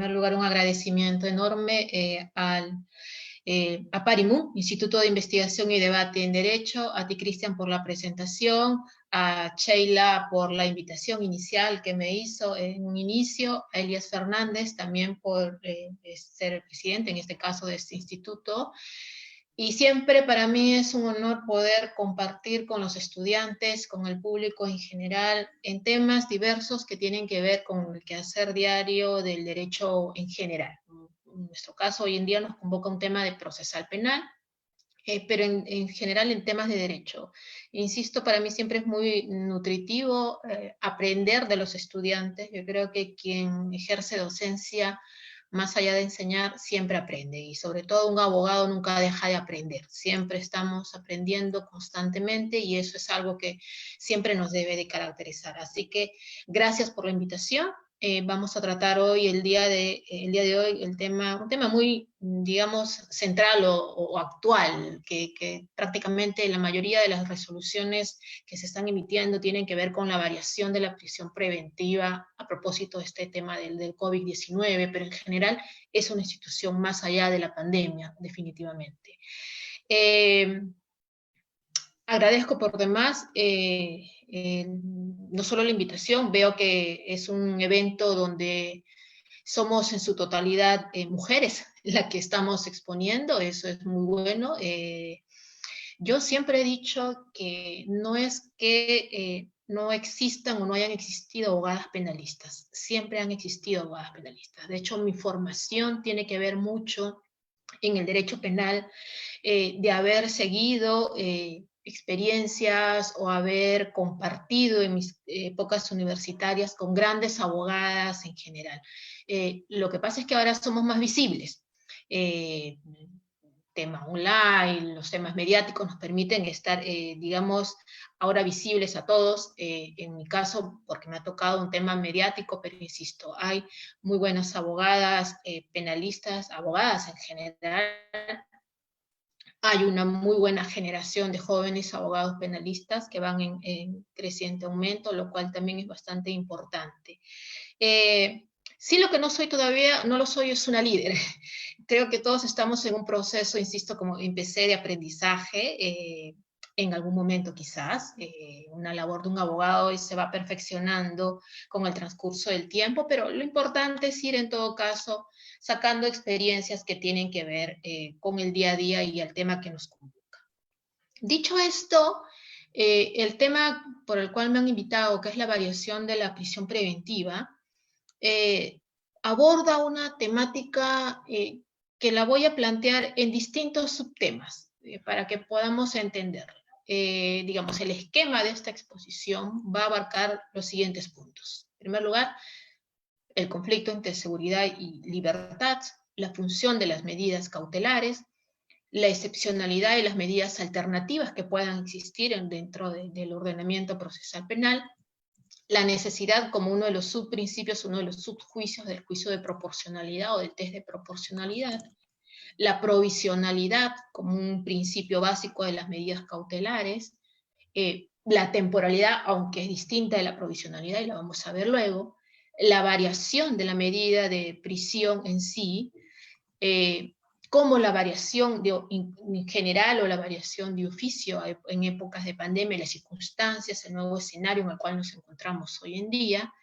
primer lugar, un agradecimiento enorme a Parimu, Instituto de Investigación y Debate en Derecho, a ti, Cristian, por la presentación, a Sheila por la invitación inicial que me hizo en un inicio, a Elías Fernández también por ser el presidente, en este caso, de este instituto. Y siempre para mí es un honor poder compartir con los estudiantes, con el público en general, en temas diversos que tienen que ver con el quehacer diario del derecho en general. En nuestro caso, hoy en día nos convoca un tema de procesal penal, pero en general en temas de derecho. Insisto, para mí siempre es muy nutritivo aprender de los estudiantes. Yo creo que quien ejerce docencia, más allá de enseñar, siempre aprende, y sobre todo un abogado nunca deja de aprender, siempre estamos aprendiendo constantemente, y eso es algo que siempre nos debe de caracterizar. Así que gracias por la invitación. Vamos a tratar hoy, el día de hoy, un tema muy, digamos, central o actual, que prácticamente la mayoría de las resoluciones que se están emitiendo tienen que ver con la variación de la prisión preventiva a propósito de este tema del COVID-19, pero en general es una institución más allá de la pandemia, definitivamente. Agradezco por demás no solo la invitación, veo que es un evento donde somos en su totalidad mujeres las que estamos exponiendo, eso es muy bueno. Yo siempre he dicho que no es que no existan o no hayan existido abogadas penalistas, siempre han existido abogadas penalistas. De hecho, mi formación tiene que ver mucho en el derecho penal, de haber seguido experiencias o haber compartido en mis épocas universitarias con grandes abogadas en general. Lo que pasa es que ahora somos más visibles. Temas online, los temas mediáticos nos permiten estar, digamos, ahora visibles a todos. En mi caso, porque me ha tocado un tema mediático, pero insisto, hay muy buenas abogadas, penalistas, abogadas en general. Hay una muy buena generación de jóvenes abogados penalistas que van en creciente aumento, lo cual también es bastante importante. Sí, lo que no soy todavía, no lo soy, es una líder. Creo que todos estamos en un proceso, insisto, como empecé, de aprendizaje, en algún momento quizás. Una labor de un abogado se va perfeccionando con el transcurso del tiempo, pero lo importante es ir en todo caso sacando experiencias que tienen que ver con el día a día y el tema que nos convoca. Dicho esto, el tema por el cual me han invitado, que es la variación de la prisión preventiva, aborda una temática que la voy a plantear en distintos subtemas para que podamos entenderla. Digamos, el esquema de esta exposición va a abarcar los siguientes puntos. En primer lugar, el conflicto entre seguridad y libertad, la función de las medidas cautelares, la excepcionalidad y las medidas alternativas que puedan existir dentro del ordenamiento procesal penal, la necesidad como uno de los subprincipios, uno de los subjuicios del juicio de proporcionalidad o del test de proporcionalidad, la provisionalidad como un principio básico de las medidas cautelares, la temporalidad, aunque es distinta de la provisionalidad, y la vamos a ver luego, la variación de la medida de prisión en sí, como la variación en general o la variación de oficio en épocas de pandemia, las circunstancias, el nuevo escenario en el cual nos encontramos hoy en día,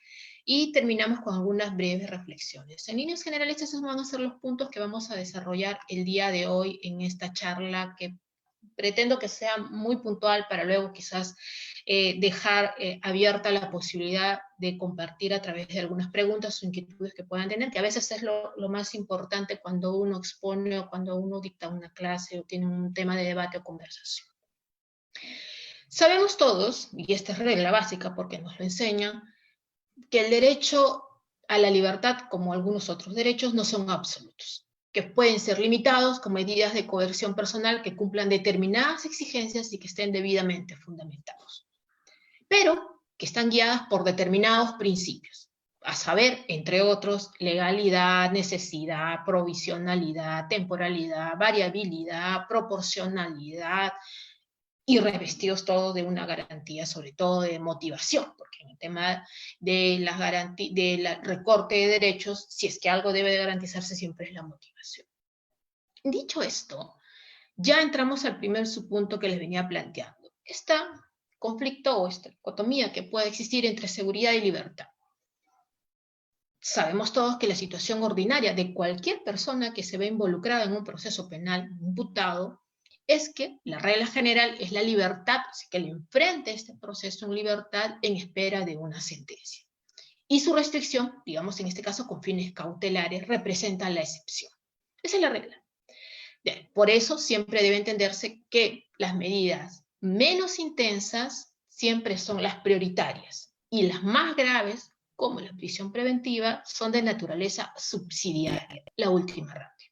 y terminamos con algunas breves reflexiones. En líneas generales, esos van a ser los puntos que vamos a desarrollar el día de hoy en esta charla, que pretendo que sea muy puntual para luego quizás dejar abierta la posibilidad de compartir a través de algunas preguntas o inquietudes que puedan tener, que a veces es lo más importante cuando uno expone o cuando uno dicta una clase o tiene un tema de debate o conversación. Sabemos todos, y esta es regla básica porque nos lo enseñan, que el derecho a la libertad, como algunos otros derechos, no son absolutos, que pueden ser limitados con medidas de coerción personal que cumplan determinadas exigencias y que estén debidamente fundamentados, pero que están guiadas por determinados principios, a saber, entre otros, legalidad, necesidad, provisionalidad, temporalidad, variabilidad, proporcionalidad, y revestidos todos de una garantía, sobre todo de motivación, porque en el tema de del recorte de derechos, si es que algo debe de garantizarse, siempre es la motivación. Dicho esto, ya entramos al primer subpunto que les venía planteando. Este conflicto o esta dicotomía que puede existir entre seguridad y libertad. Sabemos todos que la situación ordinaria de cualquier persona que se ve involucrada en un proceso penal, imputado, es que la regla general es la libertad, así que le enfrente este proceso en libertad en espera de una sentencia. Y su restricción, digamos en este caso con fines cautelares, representa la excepción. Esa es la regla. Bien, por eso siempre debe entenderse que las medidas menos intensas siempre son las prioritarias y las más graves, como la prisión preventiva, son de naturaleza subsidiaria, la última ratio.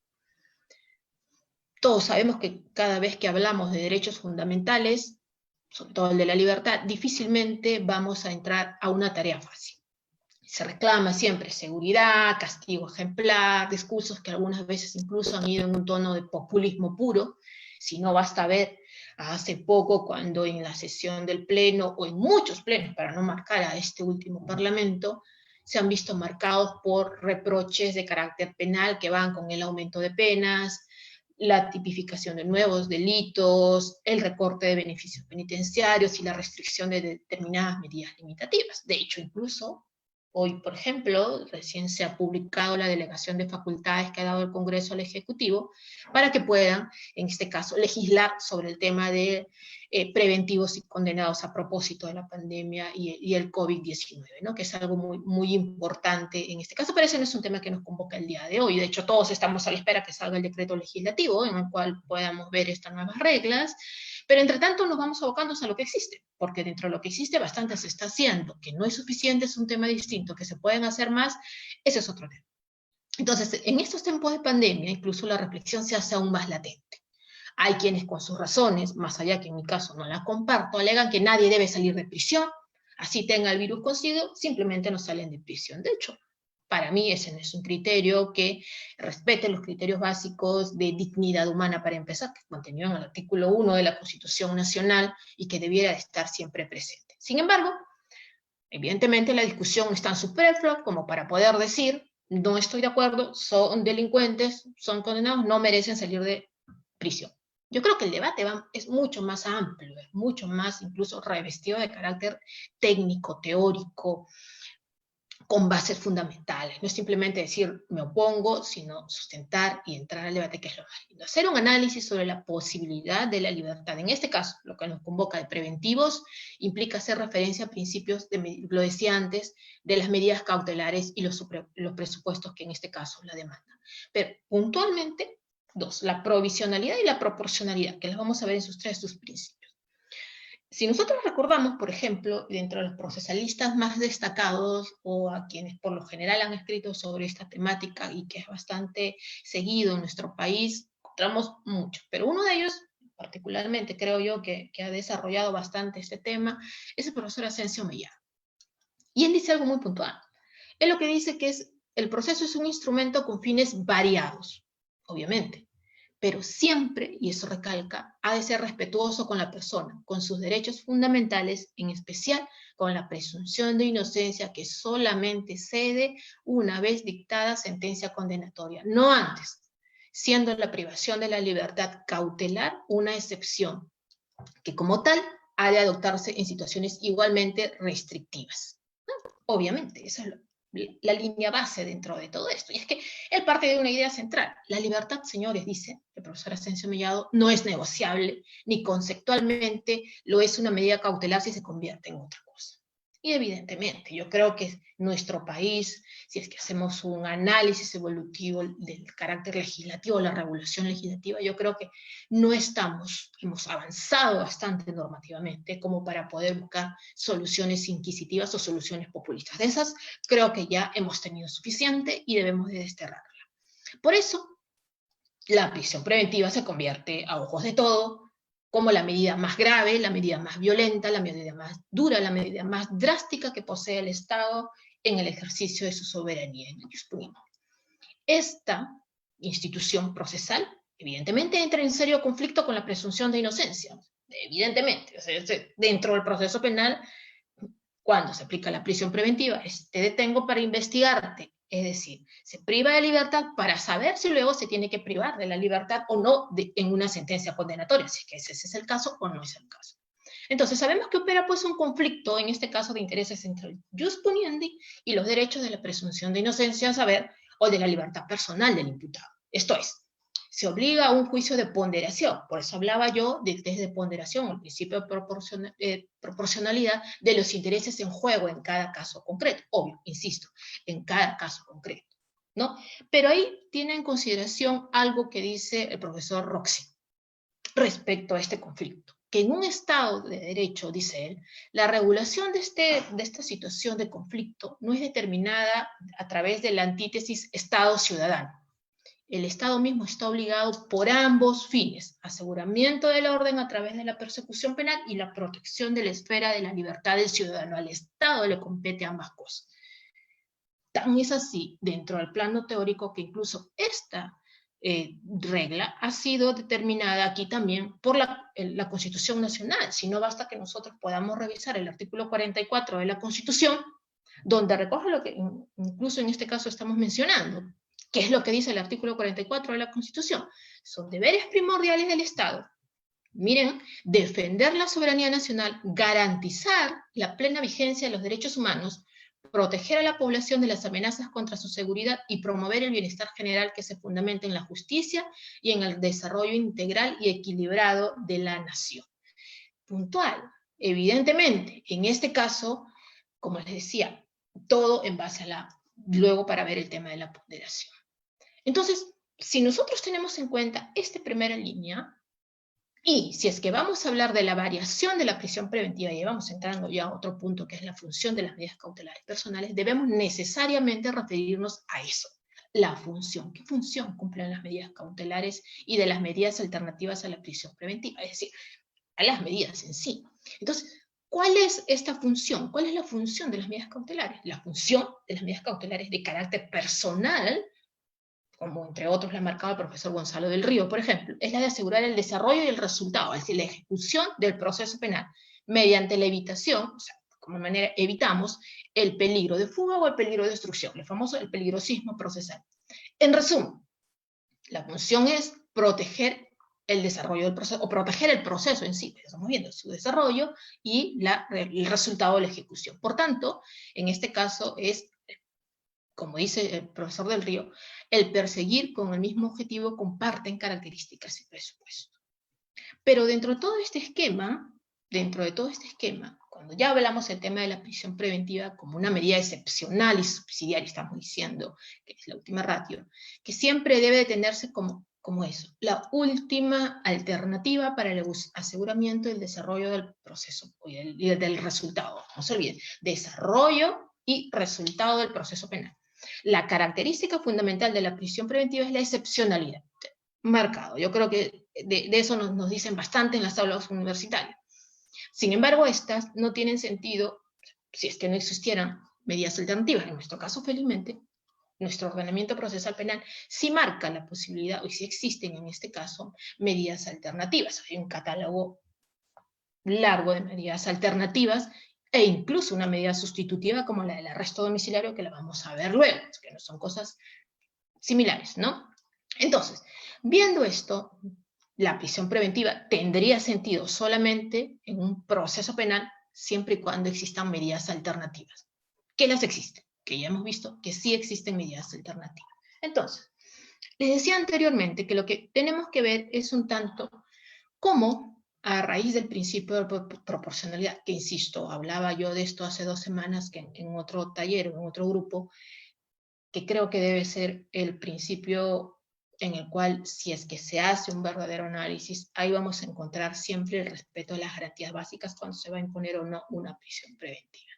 Todos sabemos que cada vez que hablamos de derechos fundamentales, sobre todo el de la libertad, difícilmente vamos a entrar a una tarea fácil. Se reclama siempre seguridad, castigo ejemplar, discursos que algunas veces incluso han ido en un tono de populismo puro. Si no, basta ver hace poco cuando en la sesión del Pleno, o en muchos plenos, para no marcar a este último Parlamento, se han visto marcados por reproches de carácter penal que van con el aumento de penas, la tipificación de nuevos delitos, el recorte de beneficios penitenciarios y la restricción de determinadas medidas limitativas. De hecho, incluso hoy, por ejemplo, recién se ha publicado la delegación de facultades que ha dado el Congreso al Ejecutivo para que puedan, en este caso, legislar sobre el tema de preventivos y condenados a propósito de la pandemia y el COVID-19, ¿no? Que es algo muy, muy importante en este caso, pero ese no es un tema que nos convoca el día de hoy. De hecho, todos estamos a la espera que salga el decreto legislativo en el cual podamos ver estas nuevas reglas, pero entre tanto nos vamos abocando a lo que existe, porque dentro de lo que existe bastante se está haciendo, que no es suficiente, es un tema distinto, que se pueden hacer más, ese es otro tema. Entonces, en estos tiempos de pandemia, incluso la reflexión se hace aún más latente. Hay quienes con sus razones, más allá que en mi caso no las comparto, alegan que nadie debe salir de prisión, así tenga el virus consigo, simplemente no salen de prisión. De hecho, para mí ese no es un criterio que respete los criterios básicos de dignidad humana, para empezar, que contenido en el artículo 1 de la Constitución Nacional y que debiera estar siempre presente. Sin embargo, evidentemente la discusión es tan superflua como para poder decir, no estoy de acuerdo, son delincuentes, son condenados, no merecen salir de prisión. Yo creo que el debate es mucho más amplio, es mucho más incluso revestido de carácter técnico, teórico, con bases fundamentales. No es simplemente decir me opongo, sino sustentar y entrar al debate, que es lo más lindo. Hacer un análisis sobre la posibilidad de la libertad. En este caso, lo que nos convoca de preventivos implica hacer referencia a principios, lo decía antes, de las medidas cautelares y los presupuestos que en este caso la demandan. Pero puntualmente, dos, la provisionalidad y la proporcionalidad, que las vamos a ver en sus principios. Si nosotros recordamos, por ejemplo, dentro de los procesalistas más destacados, o a quienes por lo general han escrito sobre esta temática y que es bastante seguido en nuestro país, encontramos muchos, pero uno de ellos, particularmente creo yo que ha desarrollado bastante este tema, es el profesor Asensio Mellado. Y él dice algo muy puntual. Él lo que dice que el proceso es un instrumento con fines variados, obviamente, pero siempre, y eso recalca, ha de ser respetuoso con la persona, con sus derechos fundamentales, en especial con la presunción de inocencia que solamente cede una vez dictada sentencia condenatoria, no antes, siendo la privación de la libertad cautelar una excepción, que como tal ha de adoptarse en situaciones igualmente restrictivas. Obviamente, esa es la línea base dentro de todo esto. Y es que él parte de una idea central. La libertad, señores, dice el profesor Asensio Mellado, no es negociable, ni conceptualmente lo es una medida cautelar si se convierte en otra cosa. Y evidentemente, yo creo que nuestro país, si es que hacemos un análisis evolutivo del carácter legislativo, la regulación legislativa, yo creo que no hemos avanzado bastante normativamente como para poder buscar soluciones inquisitivas o soluciones populistas. De esas creo que ya hemos tenido suficiente y debemos de desterrarla. Por eso, la prisión preventiva se convierte, a ojos de todo, como la medida más grave, la medida más violenta, la medida más dura, la medida más drástica que posee el Estado en el ejercicio de su soberanía en el jus punibus. Esta institución procesal, evidentemente, entra en serio conflicto con la presunción de inocencia. Evidentemente, o sea, dentro del proceso penal, cuando se aplica la prisión preventiva, te detengo para investigarte, es decir, se priva de libertad para saber si luego se tiene que privar de la libertad o no en una sentencia condenatoria, si es que ese es el caso o no es el caso. Entonces, sabemos que opera pues un conflicto, en este caso de intereses entre el jus puniendi y los derechos de la presunción de inocencia, a saber, o de la libertad personal del imputado. Esto es, se obliga a un juicio de ponderación, por eso hablaba yo del test de ponderación, el principio de proporcionalidad de los intereses en juego en cada caso concreto, obvio, insisto, en cada caso concreto, ¿no? Pero ahí tiene en consideración algo que dice el profesor Roxy respecto a este conflicto, que en un Estado de Derecho, dice él, la regulación de esta situación de conflicto no es determinada a través de la antítesis Estado-ciudadano. El Estado mismo está obligado por ambos fines, aseguramiento del orden a través de la persecución penal y la protección de la esfera de la libertad del ciudadano. Al Estado le compete ambas cosas. Tan es así, dentro del plano teórico, que incluso esta regla ha sido determinada aquí también por la Constitución Nacional. Si no basta que nosotros podamos revisar el artículo 44 de la Constitución, donde recoge lo que incluso en este caso estamos mencionando. ¿Qué es lo que dice el artículo 44 de la Constitución? Son deberes primordiales del Estado. Miren, defender la soberanía nacional, garantizar la plena vigencia de los derechos humanos, proteger a la población de las amenazas contra su seguridad y promover el bienestar general que se fundamenta en la justicia y en el desarrollo integral y equilibrado de la nación. Puntual. Evidentemente, en este caso, como les decía, todo en base luego para ver el tema de la ponderación. Entonces, si nosotros tenemos en cuenta esta primera línea, y si es que vamos a hablar de la variación de la prisión preventiva, y vamos entrando ya a otro punto que es la función de las medidas cautelares personales, debemos necesariamente referirnos a eso, la función. ¿Qué función cumplen las medidas cautelares y de las medidas alternativas a la prisión preventiva? Es decir, a las medidas en sí. Entonces, ¿cuál es esta función? ¿Cuál es la función de las medidas cautelares? La función de las medidas cautelares de carácter personal, como entre otros la ha marcado el profesor Gonzalo del Río, por ejemplo, es la de asegurar el desarrollo y el resultado, es decir, la ejecución del proceso penal, mediante la evitación, o sea, como manera evitamos el peligro de fuga o el peligro de destrucción, el famoso el peligrosismo procesal. En resumen, la función es proteger el desarrollo del proceso, o proteger el proceso en sí, estamos viendo su desarrollo y el resultado de la ejecución. Por tanto, en este caso es, como dice el profesor del Río, el perseguir con el mismo objetivo comparten características y presupuesto. Pero dentro de todo este esquema, cuando ya hablamos del tema de la prisión preventiva como una medida excepcional y subsidiaria, estamos diciendo que es la última ratio, que siempre debe de tenerse como eso, la última alternativa para el aseguramiento y el desarrollo del proceso y del resultado. No se olviden, desarrollo y resultado del proceso penal. La característica fundamental de la prisión preventiva es la excepcionalidad. Marcado. Yo creo que de eso nos dicen bastante en las aulas universitarias. Sin embargo, estas no tienen sentido si es que no existieran medidas alternativas. En nuestro caso, felizmente, nuestro ordenamiento procesal penal sí marca la posibilidad, o sí existen en este caso, medidas alternativas. Hay un catálogo largo de medidas alternativas e incluso una medida sustitutiva como la del arresto domiciliario, que la vamos a ver luego, que no son cosas similares, ¿no? Entonces, viendo esto, la prisión preventiva tendría sentido solamente en un proceso penal siempre y cuando existan medidas alternativas. ¿Qué las existen? Que ya hemos visto que sí existen medidas alternativas. Entonces, les decía anteriormente que lo que tenemos que ver es un tanto cómo, a raíz del principio de proporcionalidad, que insisto, hablaba yo de esto hace 2 semanas que en otro taller o en otro grupo, que creo que debe ser el principio en el cual, si es que se hace un verdadero análisis, ahí vamos a encontrar siempre el respeto a las garantías básicas cuando se va a imponer o no una prisión preventiva.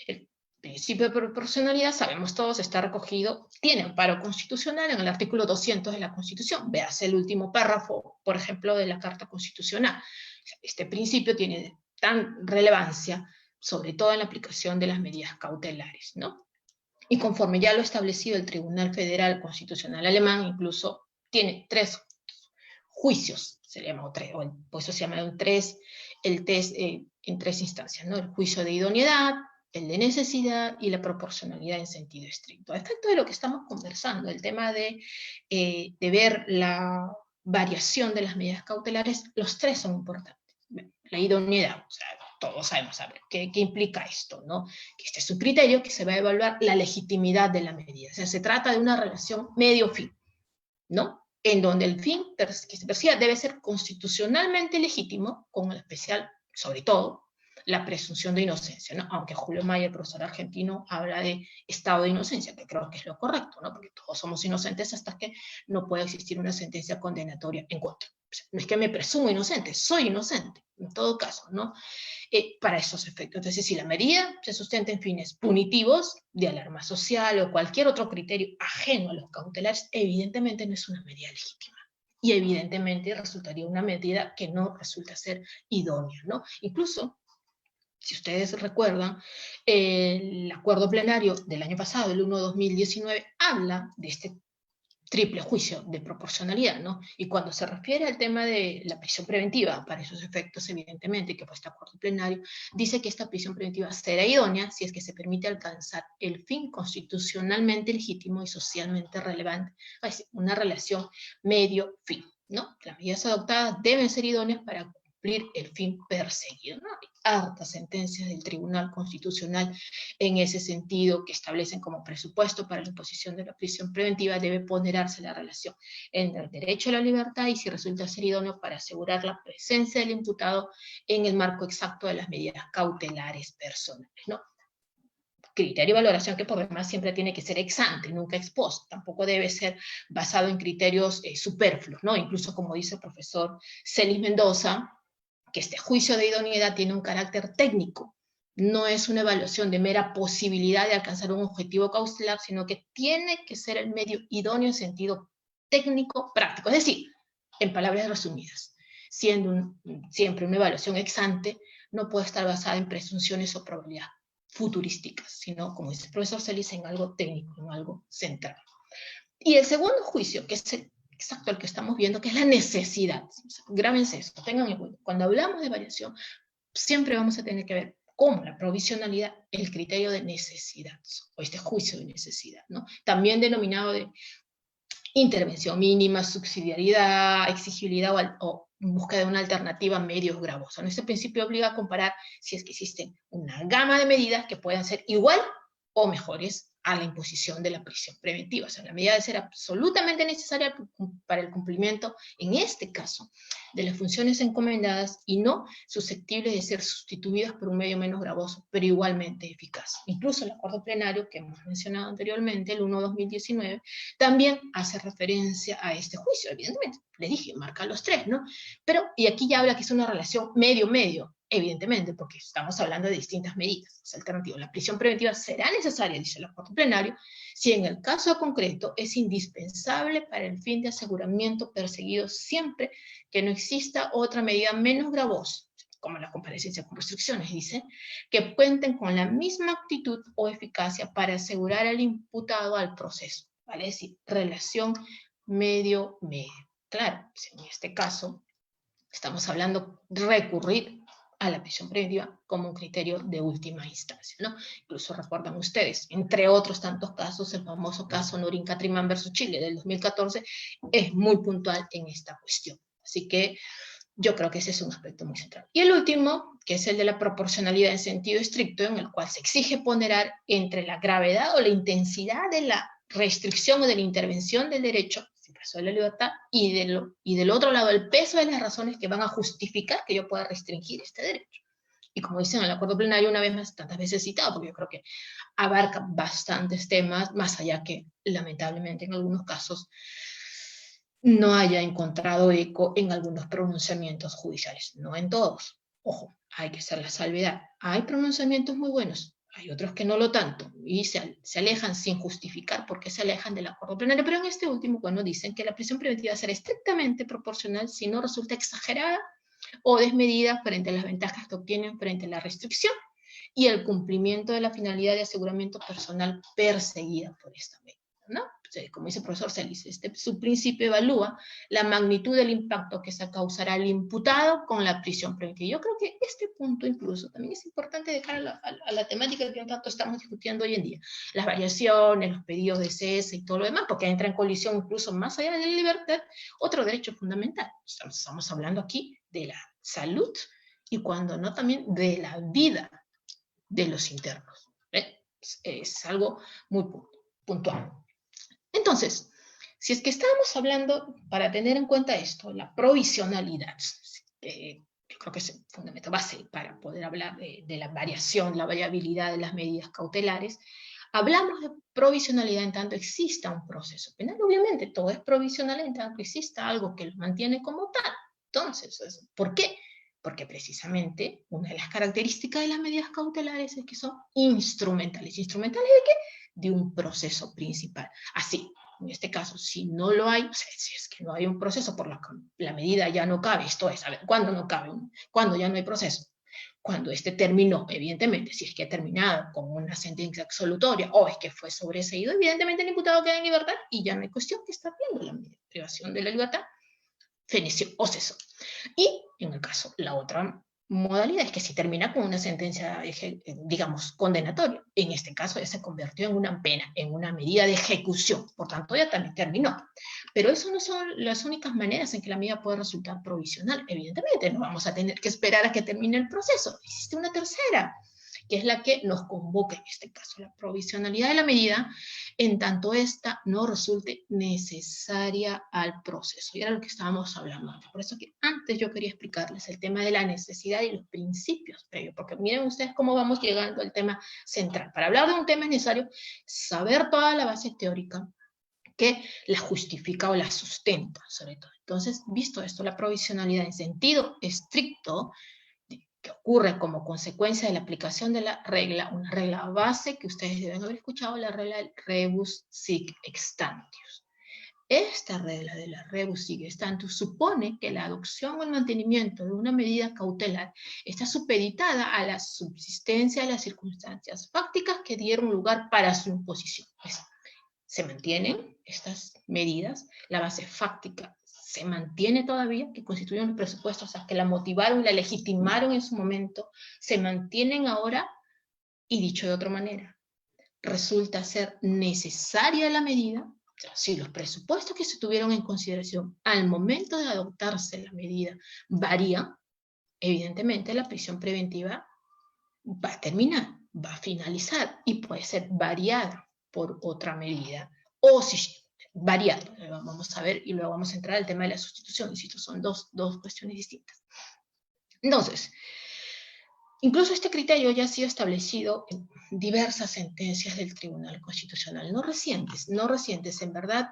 El principio de proporcionalidad, sabemos todos, está recogido, tiene amparo constitucional en el artículo 200 de la Constitución. Véase el último párrafo, por ejemplo, de la Carta Constitucional. Este principio tiene tan relevancia, sobre todo en la aplicación de las medidas cautelares, ¿no? Y conforme ya lo establecido el Tribunal Federal Constitucional Alemán, incluso tiene 3 juicios, se le llama, por eso se llama el test en 3 instancias, ¿no? El juicio de idoneidad, el de necesidad y la proporcionalidad en sentido estricto. A efecto de lo que estamos conversando, el tema de ver la variación de las medidas cautelares, los 3 son importantes. La idoneidad, o sea, todos sabemos qué implica esto, ¿no? Que este es un criterio que se va a evaluar la legitimidad de la medida. O sea, se trata de una relación medio-fin, ¿no? En donde el fin que se persiga debe ser constitucionalmente legítimo, con especial, sobre todo, la presunción de inocencia, ¿no? Aunque Julio Mayer, el profesor argentino, habla de estado de inocencia, que creo que es lo correcto, ¿no? Porque todos somos inocentes hasta que no pueda existir una sentencia condenatoria en contra. O sea, no es que me presumo inocente, soy inocente, en todo caso, ¿no? Para esos efectos. Entonces, si la medida se sustenta en fines punitivos, de alarma social o cualquier otro criterio ajeno a los cautelares, evidentemente no es una medida legítima. Y evidentemente resultaría una medida que no resulta ser idónea, ¿no? Incluso, si ustedes recuerdan, el acuerdo plenario del año pasado, el 1/2019, habla de este triple juicio de proporcionalidad, ¿no? Y cuando se refiere al tema de la prisión preventiva, para esos efectos, evidentemente, que fue este acuerdo plenario, dice que esta prisión preventiva será idónea si es que se permite alcanzar el fin constitucionalmente legítimo y socialmente relevante, es decir, una relación medio-fin, ¿no? Las medidas adoptadas deben ser idóneas para cumplir el fin perseguido, ¿no? Hay hartas sentencias del Tribunal Constitucional en ese sentido, que establecen como presupuesto para la imposición de la prisión preventiva debe ponderarse la relación entre el derecho a la libertad y si resulta ser idóneo para asegurar la presencia del imputado en el marco exacto de las medidas cautelares personales, ¿no? Criterio de valoración que por demás siempre tiene que ser ex ante, nunca ex post, tampoco debe ser basado en criterios superfluos, ¿no? Incluso como dice el profesor Celis Mendoza, que este juicio de idoneidad tiene un carácter técnico, no es una evaluación de mera posibilidad de alcanzar un objetivo cautelar, sino que tiene que ser el medio idóneo en sentido técnico, práctico. Es decir, en palabras resumidas, siendo siempre una evaluación ex ante, no puede estar basada en presunciones o probabilidades futurísticas, sino, como dice el profesor Celis, en algo técnico, en algo central. Y el segundo juicio, que es exacto el que estamos viendo, que es la necesidad. Grábense esto, tengan en cuenta. Cuando hablamos de variación, siempre vamos a tener que ver cómo la provisionalidad, el criterio de necesidad, o este juicio de necesidad, ¿no? También denominado de intervención mínima, subsidiariedad, exigibilidad o búsqueda de una alternativa medios gravosa. Este principio obliga a comparar si es que existen una gama de medidas que puedan ser igual o mejores a la imposición de la prisión preventiva. O sea, la medida debe ser absolutamente necesaria para el cumplimiento, en este caso, de las funciones encomendadas y no susceptibles de ser sustituidas por un medio menos gravoso, pero igualmente eficaz. Incluso el acuerdo plenario que hemos mencionado anteriormente, el 1/2019, también hace referencia a este juicio, evidentemente. Le dije, marca los 3, ¿no? Pero, y aquí ya habla que es una relación medio-medio, evidentemente, porque estamos hablando de distintas medidas alternativas. La prisión preventiva será necesaria, dice el acuerdo plenario, si en el caso concreto es indispensable para el fin de aseguramiento perseguido siempre que no exista otra medida menos gravosa, como la comparecencia con restricciones, dice, que cuenten con la misma actitud o eficacia para asegurar al imputado al proceso, ¿vale? Es decir, relación medio-medio. Claro, en este caso estamos hablando de recurrir a la prisión preventiva como un criterio de última instancia, ¿no? Incluso recuerdan ustedes, entre otros tantos casos, el famoso caso Nurin Catrimán versus Chile del 2014 es muy puntual en esta cuestión. Así que yo creo que ese es un aspecto muy central. Y el último, que es el de la proporcionalidad en sentido estricto, en el cual se exige ponderar entre la gravedad o la intensidad de la restricción o de la intervención del derecho, sin caso de la libertad, y del otro lado, el peso de las razones que van a justificar que yo pueda restringir este derecho. Y como dicen en el acuerdo plenario, una vez más, tantas veces citado, porque yo creo que abarca bastantes temas, más allá que, lamentablemente, en algunos casos, no haya encontrado eco en algunos pronunciamientos judiciales, no en todos. Ojo, hay que hacer la salvedad. Hay pronunciamientos muy buenos, hay otros que no lo tanto, y se alejan sin justificar por qué se alejan del acuerdo plenario, pero en este último, bueno, dicen que la prisión preventiva será estrictamente proporcional si no resulta exagerada o desmedida frente a las ventajas que obtienen frente a la restricción y el cumplimiento de la finalidad de aseguramiento personal perseguida por esta medida, ¿no? como dice el profesor Celis, este subprincipio evalúa la magnitud del impacto que se causará al imputado con la prisión preventiva. Yo creo que este punto incluso también es importante de cara a la temática que un tanto estamos discutiendo hoy en día. Las variaciones, los pedidos de cese y todo lo demás, porque entra en colisión incluso más allá de la libertad, otro derecho fundamental. Estamos hablando aquí de la salud y cuando no también de la vida de los internos. Es algo muy puntual. Entonces, si es que estábamos hablando, para tener en cuenta esto, la provisionalidad, yo creo que es fundamental base para poder hablar de la variación, la variabilidad de las medidas cautelares, hablamos de provisionalidad en tanto exista un proceso penal. Obviamente, todo es provisional en tanto exista algo que lo mantiene como tal. Entonces, ¿por qué? Porque precisamente una de las características de las medidas cautelares es que son instrumentales. ¿Instrumentales de qué? De un proceso principal. Así, en este caso, si no lo hay, o sea, si es que no hay un proceso por la medida ya no cabe, esto es, a ver, ¿cuándo no cabe? ¿Cuándo ya no hay proceso? Cuando este terminó, evidentemente, si es que ha terminado con una sentencia absolutoria o es que fue sobreseído, evidentemente el imputado queda en libertad y ya no hay cuestión que está viendo la medida de privación de la libertad, feneció o cesó. Y en el caso, la otra modalidad es que si termina con una sentencia, digamos, condenatoria, en este caso ya se convirtió en una pena, en una medida de ejecución, por tanto ya también terminó. Pero eso no son las únicas maneras en que la medida puede resultar provisional. Evidentemente no vamos a tener que esperar a que termine el proceso. Existe una tercera, que es la que nos convoca en este caso, la provisionalidad de la medida, en tanto esta no resulte necesaria al proceso. Y era lo que estábamos hablando antes. Por eso que antes yo quería explicarles el tema de la necesidad y los principios previos, porque miren ustedes cómo vamos llegando al tema central. Para hablar de un tema es necesario saber toda la base teórica que la justifica o la sustenta, sobre todo. Entonces, visto esto, la provisionalidad en sentido estricto, que ocurre como consecuencia de la aplicación de la regla, una regla base que ustedes deben haber escuchado, la regla del rebus sic extantius. Esta regla de la rebus sic extantius supone que la adopción o el mantenimiento de una medida cautelar está supeditada a la subsistencia de las circunstancias fácticas que dieron lugar para su imposición. Se mantienen estas medidas, la base fáctica se mantiene todavía, que constituyen los presupuestos, o sea, que la motivaron y la legitimaron en su momento, se mantienen ahora, y dicho de otra manera, resulta ser necesaria la medida, o sea, si los presupuestos que se tuvieron en consideración al momento de adoptarse la medida varían, evidentemente la prisión preventiva va a terminar, va a finalizar, y puede ser variada por otra medida, o si variado, vamos a ver, y luego vamos a entrar al tema de la sustitución, insisto, son dos cuestiones distintas. Entonces, incluso este criterio ya ha sido establecido en diversas sentencias del Tribunal Constitucional, no recientes, en verdad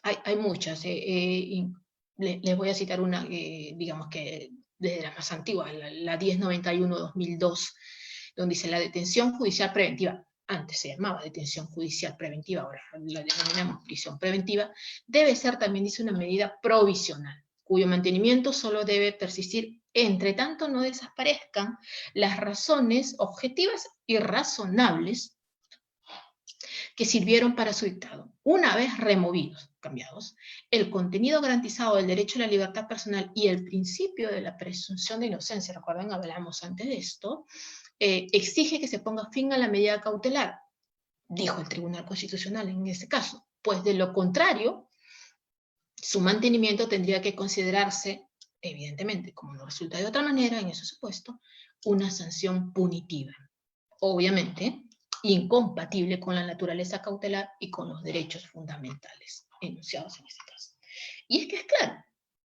hay muchas, les voy a citar una, digamos que desde las más antiguas, la 1091-2002, donde dice la detención judicial preventiva, antes se llamaba detención judicial preventiva, ahora la denominamos prisión preventiva, debe ser también, dice, una medida provisional, cuyo mantenimiento solo debe persistir entre tanto no desaparezcan las razones objetivas y razonables que sirvieron para su dictado. Una vez removidos, cambiados, el contenido garantizado del derecho a la libertad personal y el principio de la presunción de inocencia, recuerden, hablamos antes de esto, exige que se ponga fin a la medida cautelar, dijo el Tribunal Constitucional en este caso, pues de lo contrario, su mantenimiento tendría que considerarse, evidentemente, como no resulta de otra manera en ese supuesto, una sanción punitiva. Obviamente, incompatible con la naturaleza cautelar y con los derechos fundamentales enunciados en este caso. Y es que es claro,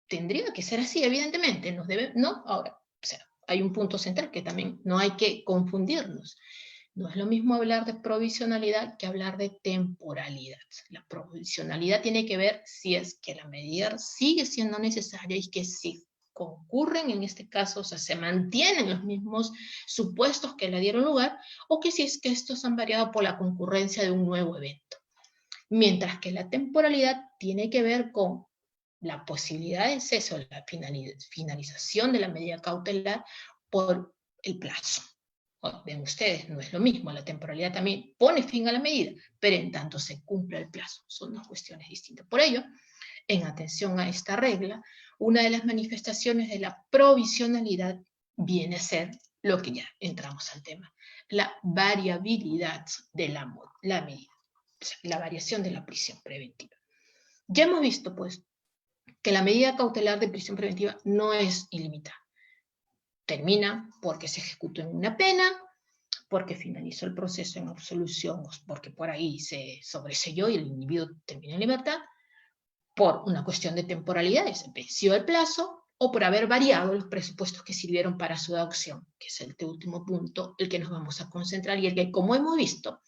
tendría que ser así, evidentemente, no, ahora, o sea, hay un punto central que también no hay que confundirnos. No es lo mismo hablar de provisionalidad que hablar de temporalidad. La provisionalidad tiene que ver si es que la medida sigue siendo necesaria y que si concurren en este caso, o sea, se mantienen los mismos supuestos que le dieron lugar, o que si es que estos han variado por la concurrencia de un nuevo evento. Mientras que la temporalidad tiene que ver con la posibilidad de cese o la finalización de la medida cautelar por el plazo. ven ustedes, no es lo mismo, la temporalidad también pone fin a la medida, pero en tanto se cumpla el plazo, son dos cuestiones distintas. Por ello, en atención a esta regla, una de las manifestaciones de la provisionalidad viene a ser lo que ya entramos al tema, la variabilidad de la medida, o sea, la variación de la prisión preventiva. Ya hemos visto, pues, que la medida cautelar de prisión preventiva no es ilimitada. Termina porque se ejecutó en una pena, porque finalizó el proceso en absolución, porque por ahí se sobreseyó y el individuo termina en libertad, por una cuestión de temporalidad, se venció el plazo, o por haber variado los presupuestos que sirvieron para su adopción, que es el último punto, el que nos vamos a concentrar, y el que, como hemos visto,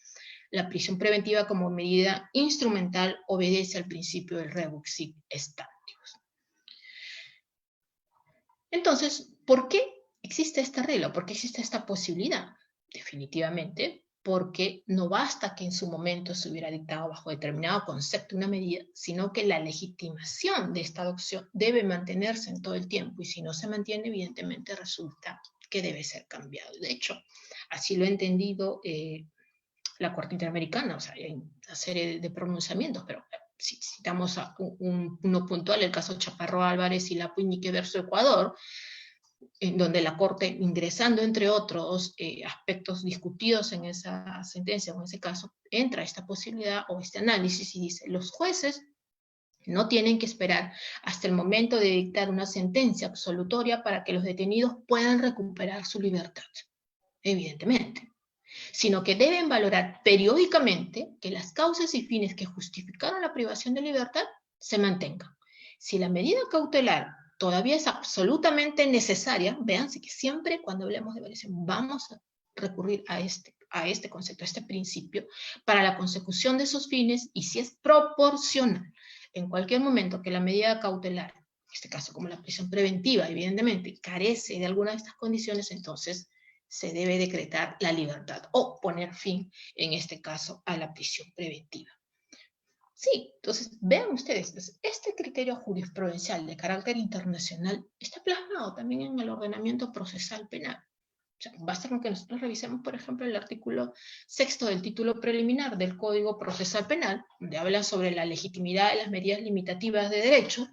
la prisión preventiva como medida instrumental obedece al principio del rebus sic stantibus. Entonces, ¿por qué existe esta regla? ¿Por qué existe esta posibilidad? Definitivamente, porque no basta que en su momento se hubiera dictado bajo determinado concepto una medida, sino que la legitimación de esta adopción debe mantenerse en todo el tiempo, y si no se mantiene, evidentemente resulta que debe ser cambiado. De hecho, así lo ha entendido la Corte Interamericana, o sea, hay una serie de pronunciamientos, pero si citamos a uno puntual, el caso Chaparro Álvarez y Lapuñique versus Ecuador, en donde la Corte, ingresando entre otros aspectos discutidos en esa sentencia o en ese caso, entra esta posibilidad o este análisis y dice, los jueces no tienen que esperar hasta el momento de dictar una sentencia absolutoria para que los detenidos puedan recuperar su libertad, evidentemente, sino que deben valorar periódicamente que las causas y fines que justificaron la privación de libertad se mantengan. Si la medida cautelar todavía es absolutamente necesaria, véanse que siempre cuando hablemos de variación vamos a recurrir a este concepto, a este principio, para la consecución de esos fines, y si es proporcional, en cualquier momento que la medida cautelar, en este caso como la prisión preventiva, evidentemente, carece de alguna de estas condiciones, entonces se debe decretar la libertad o poner fin, en este caso, a la prisión preventiva. Sí, entonces vean ustedes, este criterio jurisprudencial de carácter internacional está plasmado también en el ordenamiento procesal penal. O sea, basta con que nosotros revisemos, por ejemplo, el artículo 6 del título preliminar del Código Procesal Penal, donde habla sobre la legitimidad de las medidas limitativas de derecho,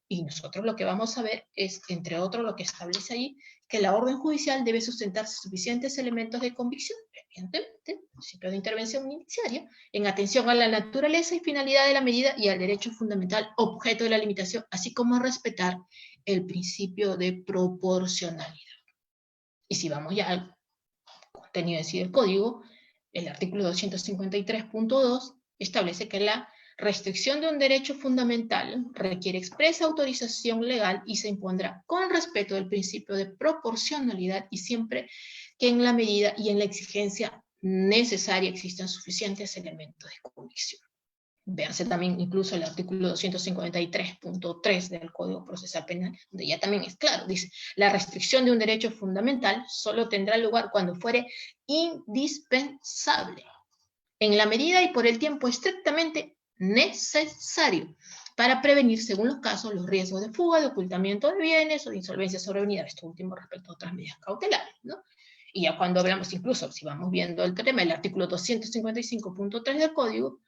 y nosotros lo que vamos a ver es, entre otros, lo que establece allí, que la orden judicial debe sustentarse suficientes elementos de convicción, evidentemente, principio de intervención indiciaria, en atención a la naturaleza y finalidad de la medida y al derecho fundamental objeto de la limitación, así como a respetar el principio de proporcionalidad. Y si vamos ya al contenido en sí del código, el artículo 253.2 establece que la restricción de un derecho fundamental requiere expresa autorización legal y se impondrá con respeto del principio de proporcionalidad y siempre que en la medida y en la exigencia necesaria existan suficientes elementos de convicción. Véanse también incluso el artículo 253.3 del Código Procesal Penal, donde ya también es claro, dice, la restricción de un derecho fundamental solo tendrá lugar cuando fuere indispensable, en la medida y por el tiempo estrictamente necesario, para prevenir, según los casos, los riesgos de fuga, de ocultamiento de bienes o de insolvencia sobrevenida, esto último respecto a otras medidas cautelares, ¿no? Y ya cuando hablamos, incluso, si vamos viendo el tema, el artículo 255.3 del Código,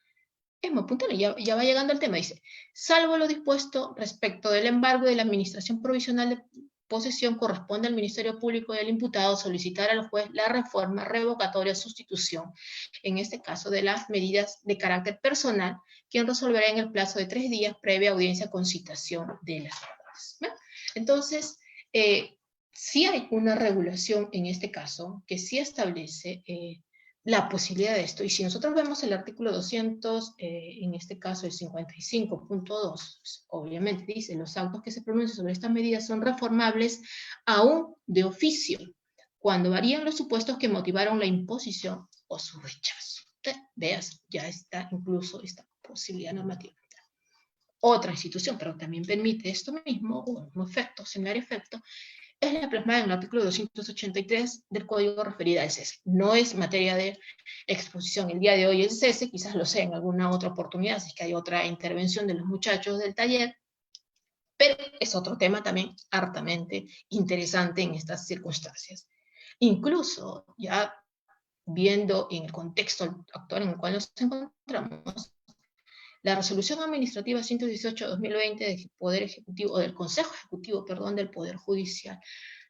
es muy puntual, ya va llegando al tema, dice, salvo lo dispuesto respecto del embargo de la administración provisional de posesión, corresponde al Ministerio Público y al imputado solicitar al juez la reforma, revocatoria, sustitución, en este caso de las medidas de carácter personal, quien resolverá en el plazo de 3 días previa audiencia con citación de las partes. ¿Ven? Entonces, sí hay una regulación en este caso que sí establece la posibilidad de esto. Y si nosotros vemos el artículo 200, en este caso el 55.2, pues, obviamente dice, los autos que se pronuncian sobre estas medidas son reformables aún de oficio, cuando varían los supuestos que motivaron la imposición o su rechazo. Veas, ya está incluso esta posibilidad normativa. Otra institución, pero también permite esto mismo, o un efecto, similar efecto, es la plasmada en el artículo 283 del Código referido al cese. No es materia de exposición el día de hoy el cese, quizás lo sea en alguna otra oportunidad, si es que hay otra intervención de los muchachos del taller, pero es otro tema también hartamente interesante en estas circunstancias. Incluso, ya viendo en el contexto actual en el cual nos encontramos, la resolución administrativa 118/2020 del Poder Ejecutivo, o del Consejo Ejecutivo, perdón, del Poder Judicial,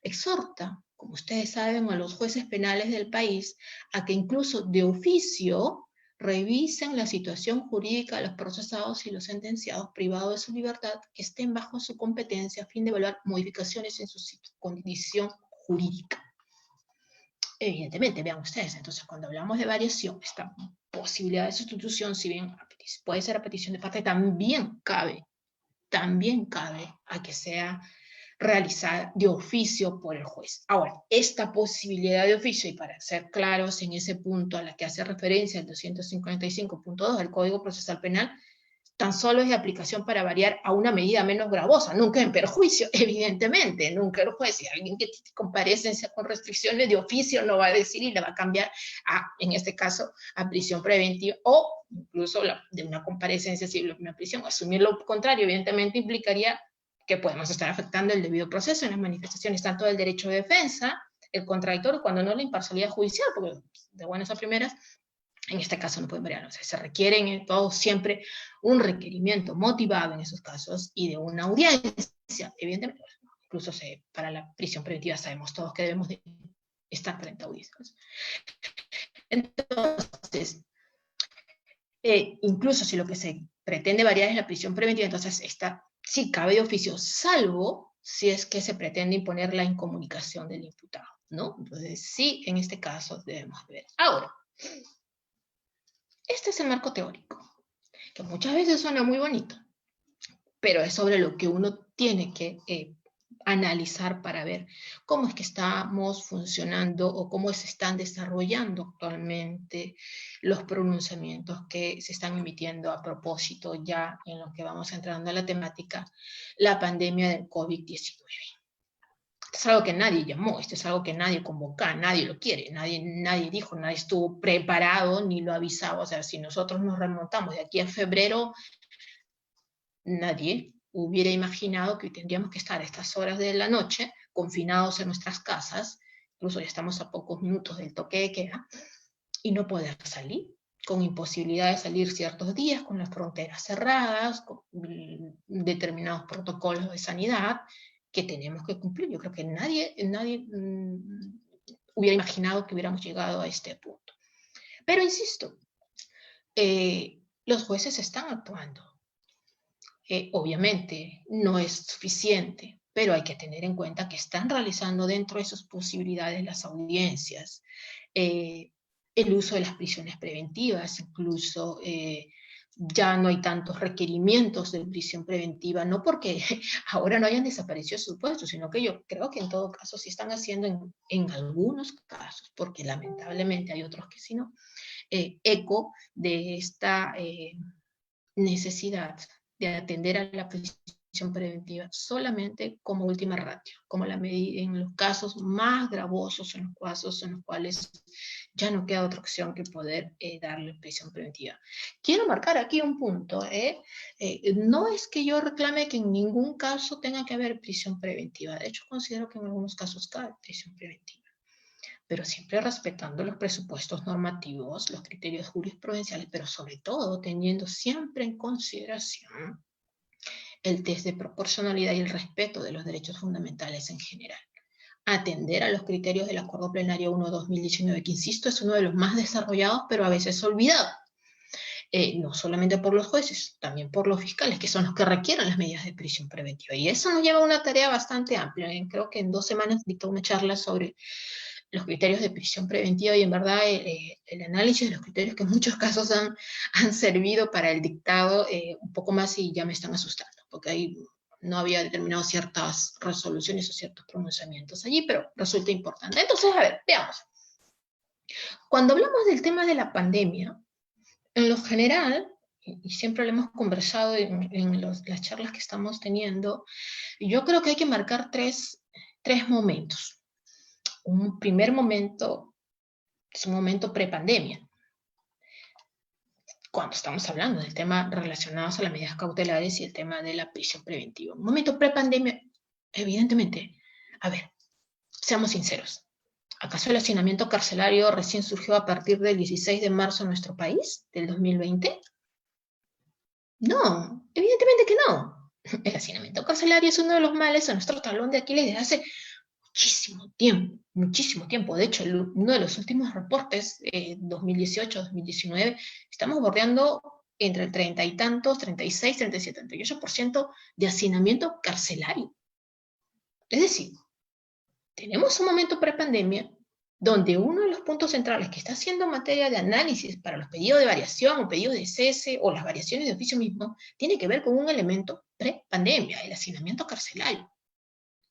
exhorta, como ustedes saben, a los jueces penales del país a que incluso de oficio revisen la situación jurídica de los procesados y los sentenciados privados de su libertad que estén bajo su competencia a fin de evaluar modificaciones en su condición jurídica. Evidentemente, vean ustedes, entonces cuando hablamos de variación, esta posibilidad de sustitución, si bien puede ser a petición de parte, también cabe a que sea realizada de oficio por el juez. Ahora, esta posibilidad de oficio, y para ser claros en ese punto a la que hace referencia el 255.2 del Código Procesal Penal, tan solo es de aplicación para variar a una medida menos gravosa, nunca en perjuicio, evidentemente, nunca el juez, si alguien que comparece con restricciones de oficio no va a decir y la va a cambiar a, en este caso, a prisión preventiva, o incluso de una comparecencia civil a una prisión. Asumir lo contrario, evidentemente, implicaría que podemos estar afectando el debido proceso en las manifestaciones, tanto del derecho de defensa, el contradictorio, cuando no la imparcialidad judicial, porque de buenas a primeras, en este caso no pueden variar, o sea, se requiere en todo siempre un requerimiento motivado en esos casos y de una audiencia, evidentemente, incluso para la prisión preventiva sabemos todos que debemos de estar frente a audiencias. Entonces, incluso si lo que se pretende variar es la prisión preventiva, entonces esta sí cabe de oficio, salvo si es que se pretende imponer la incomunicación del imputado, ¿no? Entonces sí, en este caso debemos ver. Ahora, este es el marco teórico, que muchas veces suena muy bonito, pero es sobre lo que uno tiene que analizar para ver cómo es que estamos funcionando o cómo se están desarrollando actualmente los pronunciamientos que se están emitiendo a propósito, ya en lo que vamos entrando a la temática, la pandemia del COVID-19. Esto es algo que nadie llamó, esto es algo que nadie convocó, nadie lo quiere, nadie dijo, nadie estuvo preparado ni lo avisaba. O sea, si nosotros nos remontamos de aquí a febrero, nadie hubiera imaginado que tendríamos que estar a estas horas de la noche confinados en nuestras casas, incluso ya estamos a pocos minutos del toque de queda, y no poder salir, con imposibilidad de salir ciertos días, con las fronteras cerradas, con determinados protocolos de sanidad que tenemos que cumplir. Yo creo que nadie hubiera imaginado que hubiéramos llegado a este punto. Pero insisto, los jueces están actuando. Obviamente no es suficiente, pero hay que tener en cuenta que están realizando dentro de sus posibilidades las audiencias, el uso de las prisiones preventivas, incluso ya no hay tantos requerimientos de prisión preventiva, no porque ahora no hayan desaparecido sus puestos, sino que yo creo que en todo caso sí están haciendo en algunos casos, porque lamentablemente hay otros que sí no, eco de esta necesidad de atender a la prisión preventiva solamente como última ratio, como la medida en los casos más gravosos, en los casos en los cuales ya no queda otra opción que poder darle prisión preventiva. Quiero marcar aquí un punto, no es que yo reclame que en ningún caso tenga que haber prisión preventiva, de hecho considero que en algunos casos cabe prisión preventiva, pero siempre respetando los presupuestos normativos, los criterios jurisprudenciales, pero sobre todo teniendo siempre en consideración el test de proporcionalidad y el respeto de los derechos fundamentales en general. Atender a los criterios del Acuerdo Plenario 1/2019, que insisto es uno de los más desarrollados, pero a veces olvidado. No solamente por los jueces, también por los fiscales, que son los que requieren las medidas de prisión preventiva. Y eso nos lleva a una tarea bastante amplia. Creo que en 2 semanas dicto una charla sobre los criterios de prisión preventiva y en verdad el análisis de los criterios que en muchos casos han servido para el dictado un poco más y ya me están asustando, porque ahí no había determinado ciertas resoluciones o ciertos pronunciamientos allí, pero resulta importante. Entonces, a ver, veamos. Cuando hablamos del tema de la pandemia, en lo general, y siempre lo hemos conversado en las charlas que estamos teniendo, yo creo que hay que marcar tres momentos. Un primer momento es un momento prepandemia, cuando estamos hablando del tema relacionados a las medidas cautelares y el tema de la prisión preventiva. Un momento prepandemia, evidentemente, a ver, seamos sinceros, ¿Acaso el hacinamiento carcelario recién surgió a partir del 16 de marzo en nuestro país, del 2020? No, evidentemente que no. El hacinamiento carcelario es uno de los males a nuestro talón de Aquiles desde hace muchísimo tiempo, muchísimo tiempo. De hecho, uno de los últimos reportes, 2018-2019, estamos bordeando entre el 30 y tantos, 36, 37, 38% de hacinamiento carcelario. Es decir, tenemos un momento prepandemia donde uno de los puntos centrales que está haciendo materia de análisis para los pedidos de variación o pedidos de cese o las variaciones de oficio mismo, tiene que ver con un elemento prepandemia, el hacinamiento carcelario,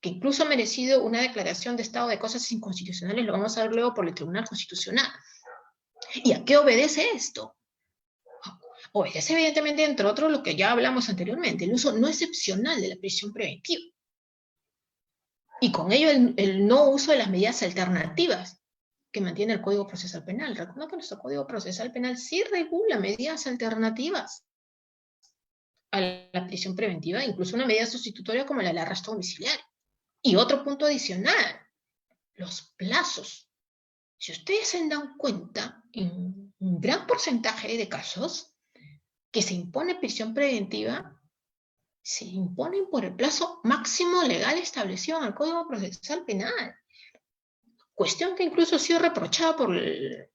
que incluso ha merecido una declaración de estado de cosas inconstitucionales, lo vamos a ver luego por el Tribunal Constitucional. ¿Y a qué obedece esto? Obedece evidentemente, entre otros, lo que ya hablamos anteriormente, el uso no excepcional de la prisión preventiva. Y con ello el no uso de las medidas alternativas que mantiene el Código Procesal Penal. Recuerda que nuestro Código Procesal Penal sí regula medidas alternativas a la prisión preventiva, incluso una medida sustitutoria como la del arresto domiciliario. Y otro punto adicional, los plazos. Si ustedes se dan cuenta, en un gran porcentaje de casos que se impone prisión preventiva, se imponen por el plazo máximo legal establecido en el Código Procesal Penal. Cuestión que incluso ha sido reprochada por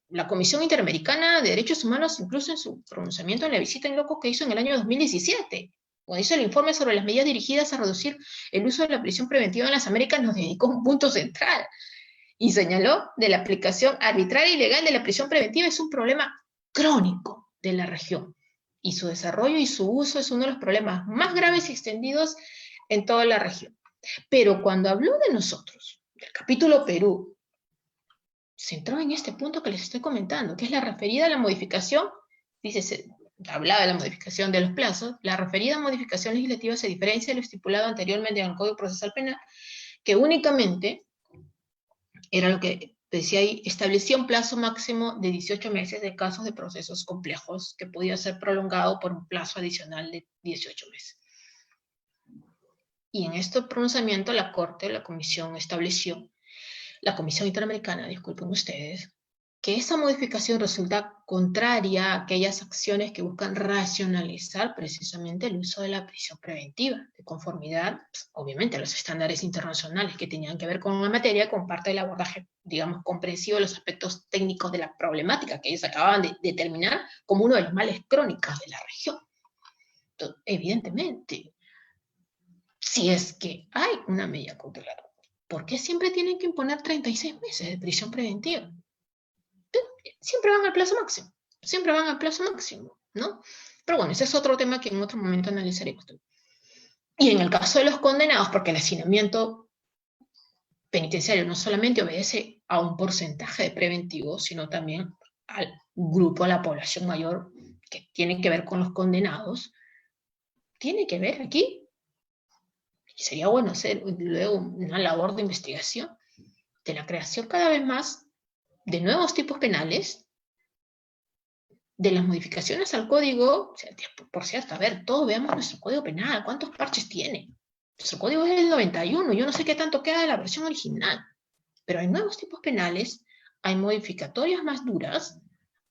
la Comisión Interamericana de Derechos Humanos, incluso en su pronunciamiento en la visita en loco que hizo en el año 2017. Cuando hizo el informe sobre las medidas dirigidas a reducir el uso de la prisión preventiva en las Américas, nos dedicó un punto central y señaló de la aplicación arbitraria y ilegal de la prisión preventiva es un problema crónico de la región. Y su desarrollo y su uso es uno de los problemas más graves y extendidos en toda la región. Pero cuando habló de nosotros, del capítulo Perú, se entró en este punto que les estoy comentando, que es la referida a la modificación, hablaba de la modificación de los plazos, la referida modificación legislativa se diferencia de lo estipulado anteriormente en el Código Procesal Penal, que únicamente era lo que decía ahí, establecía un plazo máximo de 18 meses de casos de procesos complejos que podía ser prolongado por un plazo adicional de 18 meses. Y en este pronunciamiento la Comisión Interamericana, disculpen ustedes, que esa modificación resulta contraria a aquellas acciones que buscan racionalizar precisamente el uso de la prisión preventiva, de conformidad, pues, obviamente, a los estándares internacionales que tenían que ver con la materia, con parte del abordaje, digamos, comprensivo de los aspectos técnicos de la problemática que ellos acababan de determinar como uno de los males crónicos de la región. Entonces, evidentemente, si es que hay una medida cautelar, ¿por qué siempre tienen que imponer 36 meses de prisión preventiva? Siempre van al plazo máximo, ¿no? Pero bueno, ese es otro tema que en otro momento analizaremos. Y en el caso de los condenados, porque el hacinamiento penitenciario no solamente obedece a un porcentaje de preventivo, sino también al grupo, a la población mayor, que tiene que ver con los condenados, tiene que ver aquí. Y sería bueno hacer luego una labor de investigación de la creación cada vez más de nuevos tipos penales, de las modificaciones al código. O sea, por cierto, a ver, todos veamos nuestro código penal, ¿cuántos parches tiene? Nuestro código es del 91, yo no sé qué tanto queda de la versión original, pero hay nuevos tipos penales, hay modificatorias más duras,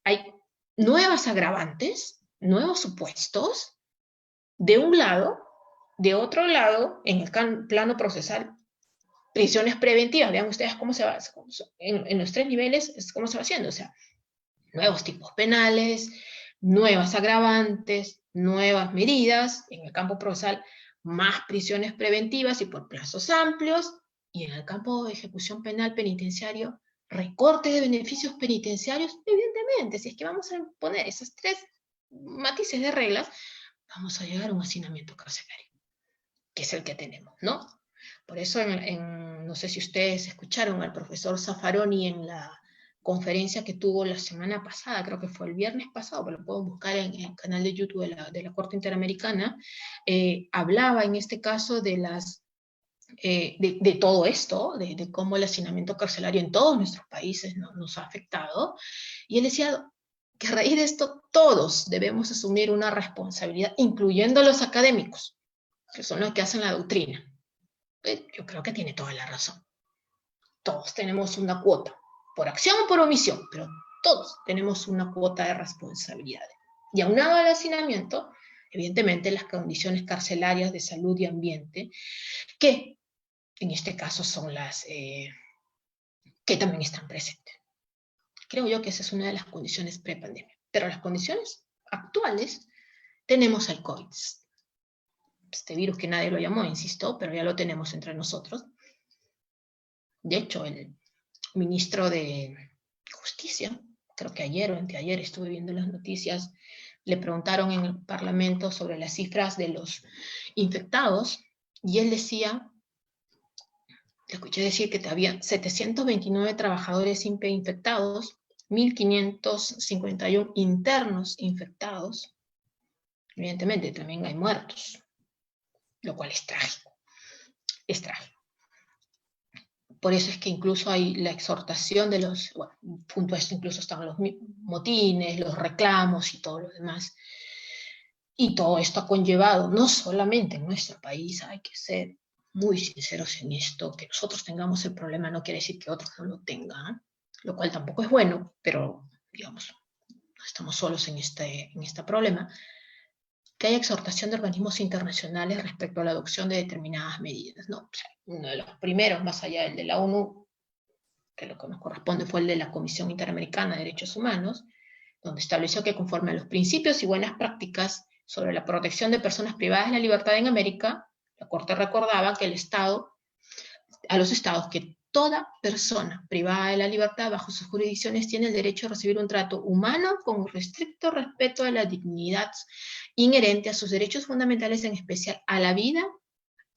hay nuevas agravantes, nuevos supuestos, de un lado, de otro lado, en el plano procesal, prisiones preventivas, vean ustedes cómo se va, en los tres niveles, es cómo se va haciendo, o sea, nuevos tipos penales, nuevas agravantes, nuevas medidas, en el campo procesal, más prisiones preventivas y por plazos amplios, y en el campo de ejecución penal penitenciario, recorte de beneficios penitenciarios. Evidentemente, si es que vamos a poner esos tres matices de reglas, vamos a llegar a un hacinamiento carcelario, que es el que tenemos, ¿no? Por eso, no sé si ustedes escucharon al profesor Zaffaroni en la conferencia que tuvo la semana pasada, creo que fue el viernes pasado, pero lo pueden buscar en el canal de YouTube de la Corte Interamericana, hablaba en este caso de todo esto, de cómo el hacinamiento carcelario en todos nuestros países nos ha afectado, y él decía que a raíz de esto todos debemos asumir una responsabilidad, incluyendo los académicos, que son los que hacen la doctrina. Yo creo que tiene toda la razón. todos tenemos una cuota, por acción o por omisión, pero todos tenemos una cuota de responsabilidad. Y aunado al hacinamiento, evidentemente las condiciones carcelarias de salud y ambiente, que en este caso son las que también están presentes. Creo yo que esa es una de las condiciones pre-pandemia. Pero las condiciones actuales, tenemos el COVID. Este virus que nadie lo llamó, insisto, pero ya lo tenemos entre nosotros. De hecho, el ministro de Justicia, creo que ayer o anteayer estuve viendo las noticias, le preguntaron en el Parlamento sobre las cifras de los infectados, y él decía, le escuché decir que había 729 trabajadores infectados, 1.551 internos infectados. Evidentemente también hay muertos, lo cual es trágico. Es trágico. Por eso es que incluso hay la exhortación de los, bueno, junto a esto incluso están los motines, los reclamos y todo lo demás. Y todo esto ha conllevado, no solamente en nuestro país, hay que ser muy sinceros en esto, que nosotros tengamos el problema no quiere decir que otros no lo tengan, lo cual tampoco es bueno, pero digamos, no estamos solos en este problema, que haya exhortación de organismos internacionales respecto a la adopción de determinadas medidas, ¿no? O sea, uno de los primeros, más allá del de la ONU, que lo que nos corresponde fue el de la Comisión Interamericana de Derechos Humanos, donde estableció que conforme a los principios y buenas prácticas sobre la protección de personas privadas de la libertad en América, la Corte recordaba que a los estados que toda persona privada de la libertad bajo sus jurisdicciones tiene el derecho a recibir un trato humano con un restricto respeto a la dignidad inherente a sus derechos fundamentales, en especial a la vida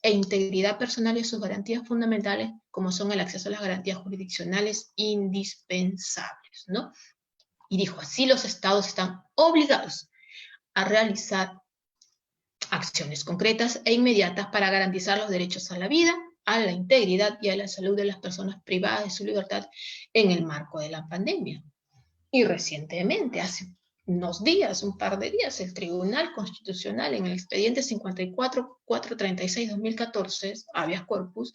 e integridad personal y sus garantías fundamentales, como son el acceso a las garantías jurisdiccionales indispensables, ¿no? Y dijo, así los estados están obligados a realizar acciones concretas e inmediatas para garantizar los derechos a la vida, a la integridad y a la salud de las personas privadas de su libertad en el marco de la pandemia. Y recientemente, hace unos días, un par de días, el Tribunal Constitucional en el expediente 54.436-2014, habeas corpus,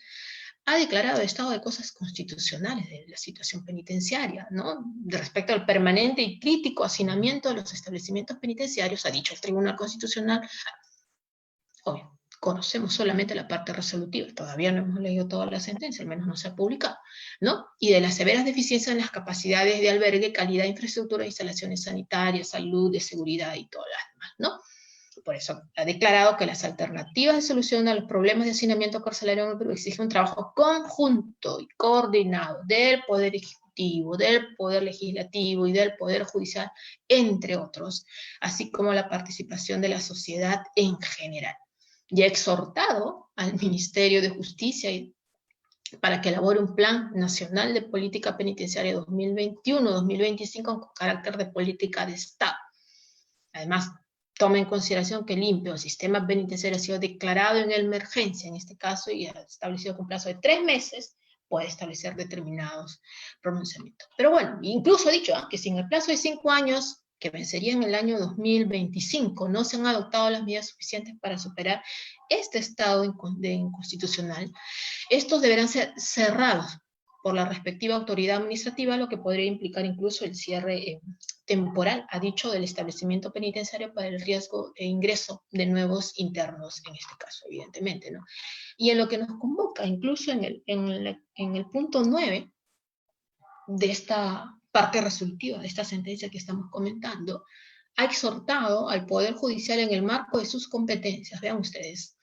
ha declarado estado de cosas constitucionales de la situación penitenciaria, ¿no? Respecto al permanente y crítico hacinamiento de los establecimientos penitenciarios, ha dicho el Tribunal Constitucional, obvio, conocemos solamente la parte resolutiva, todavía no hemos leído toda la sentencia, al menos no se ha publicado, ¿no? Y de las severas deficiencias en las capacidades de albergue, calidad, infraestructura, instalaciones sanitarias, salud, de seguridad y todas las demás, ¿no? Por eso ha declarado que las alternativas de solución a los problemas de hacinamiento carcelario en el Perú exigen un trabajo conjunto y coordinado del Poder Ejecutivo, del Poder Legislativo y del Poder Judicial, entre otros, así como la participación de la sociedad en general. Y ha exhortado al Ministerio de Justicia para que elabore un plan nacional de política penitenciaria 2021-2025 con carácter de política de Estado. Además, toma en consideración que el INPE, o sistema penitenciario, ha sido declarado en emergencia en este caso y ha establecido que un plazo de 3 meses puede establecer determinados pronunciamientos. Pero bueno, incluso ha dicho que si en el plazo de 5 años, que vencería en el año 2025, no se han adoptado las medidas suficientes para superar este estado inconstitucional, estos deberán ser cerrados por la respectiva autoridad administrativa, lo que podría implicar incluso el cierre temporal, ha dicho, del establecimiento penitenciario para el riesgo de ingreso de nuevos internos, en este caso, evidentemente, ¿no? Y en lo que nos convoca, incluso en el punto 9 de esta parte resolutiva, de esta sentencia que estamos comentando, ha exhortado al Poder Judicial en el marco de sus competencias, vean ustedes,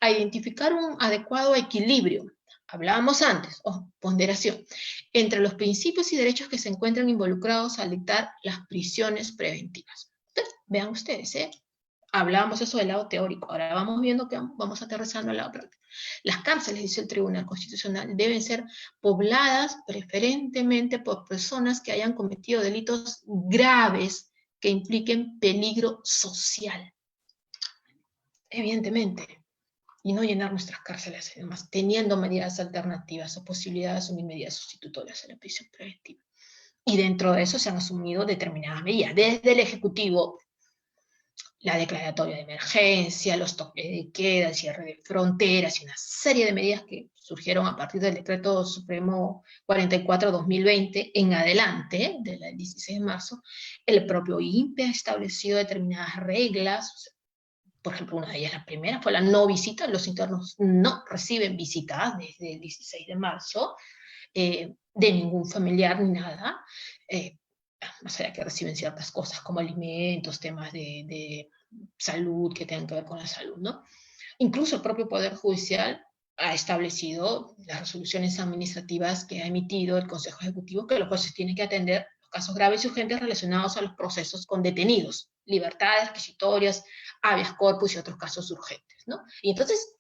a identificar un adecuado equilibrio, hablábamos antes, ponderación, entre los principios y derechos que se encuentran involucrados al dictar las prisiones preventivas. Entonces, vean ustedes, hablábamos eso del lado teórico, ahora vamos viendo que vamos aterrizando al lado práctico. Las cárceles, dice el Tribunal Constitucional, deben ser pobladas preferentemente por personas que hayan cometido delitos graves que impliquen peligro social. Evidentemente, y no llenar nuestras cárceles, además, teniendo medidas alternativas o posibilidad de asumir medidas sustitutorias a la prisión preventiva. Y dentro de eso se han asumido determinadas medidas, desde el Ejecutivo, la declaratoria de emergencia, los toques de queda, el cierre de fronteras y una serie de medidas que surgieron a partir del Decreto Supremo 44/2020 en adelante, del 16 de marzo, el propio INPE ha establecido determinadas reglas. Por ejemplo, una de ellas, la primera, fue la no visita. Los internos no reciben visitas desde el 16 de marzo, de ningún familiar ni nada, más allá que reciben ciertas cosas como alimentos, temas de salud que tengan que ver con la salud, ¿no? Incluso el propio Poder Judicial ha establecido las resoluciones administrativas que ha emitido el Consejo Ejecutivo, que los jueces tienen que atender los casos graves y urgentes relacionados a los procesos con detenidos, libertades requisitorias, habeas corpus y otros casos urgentes, ¿no? Y entonces,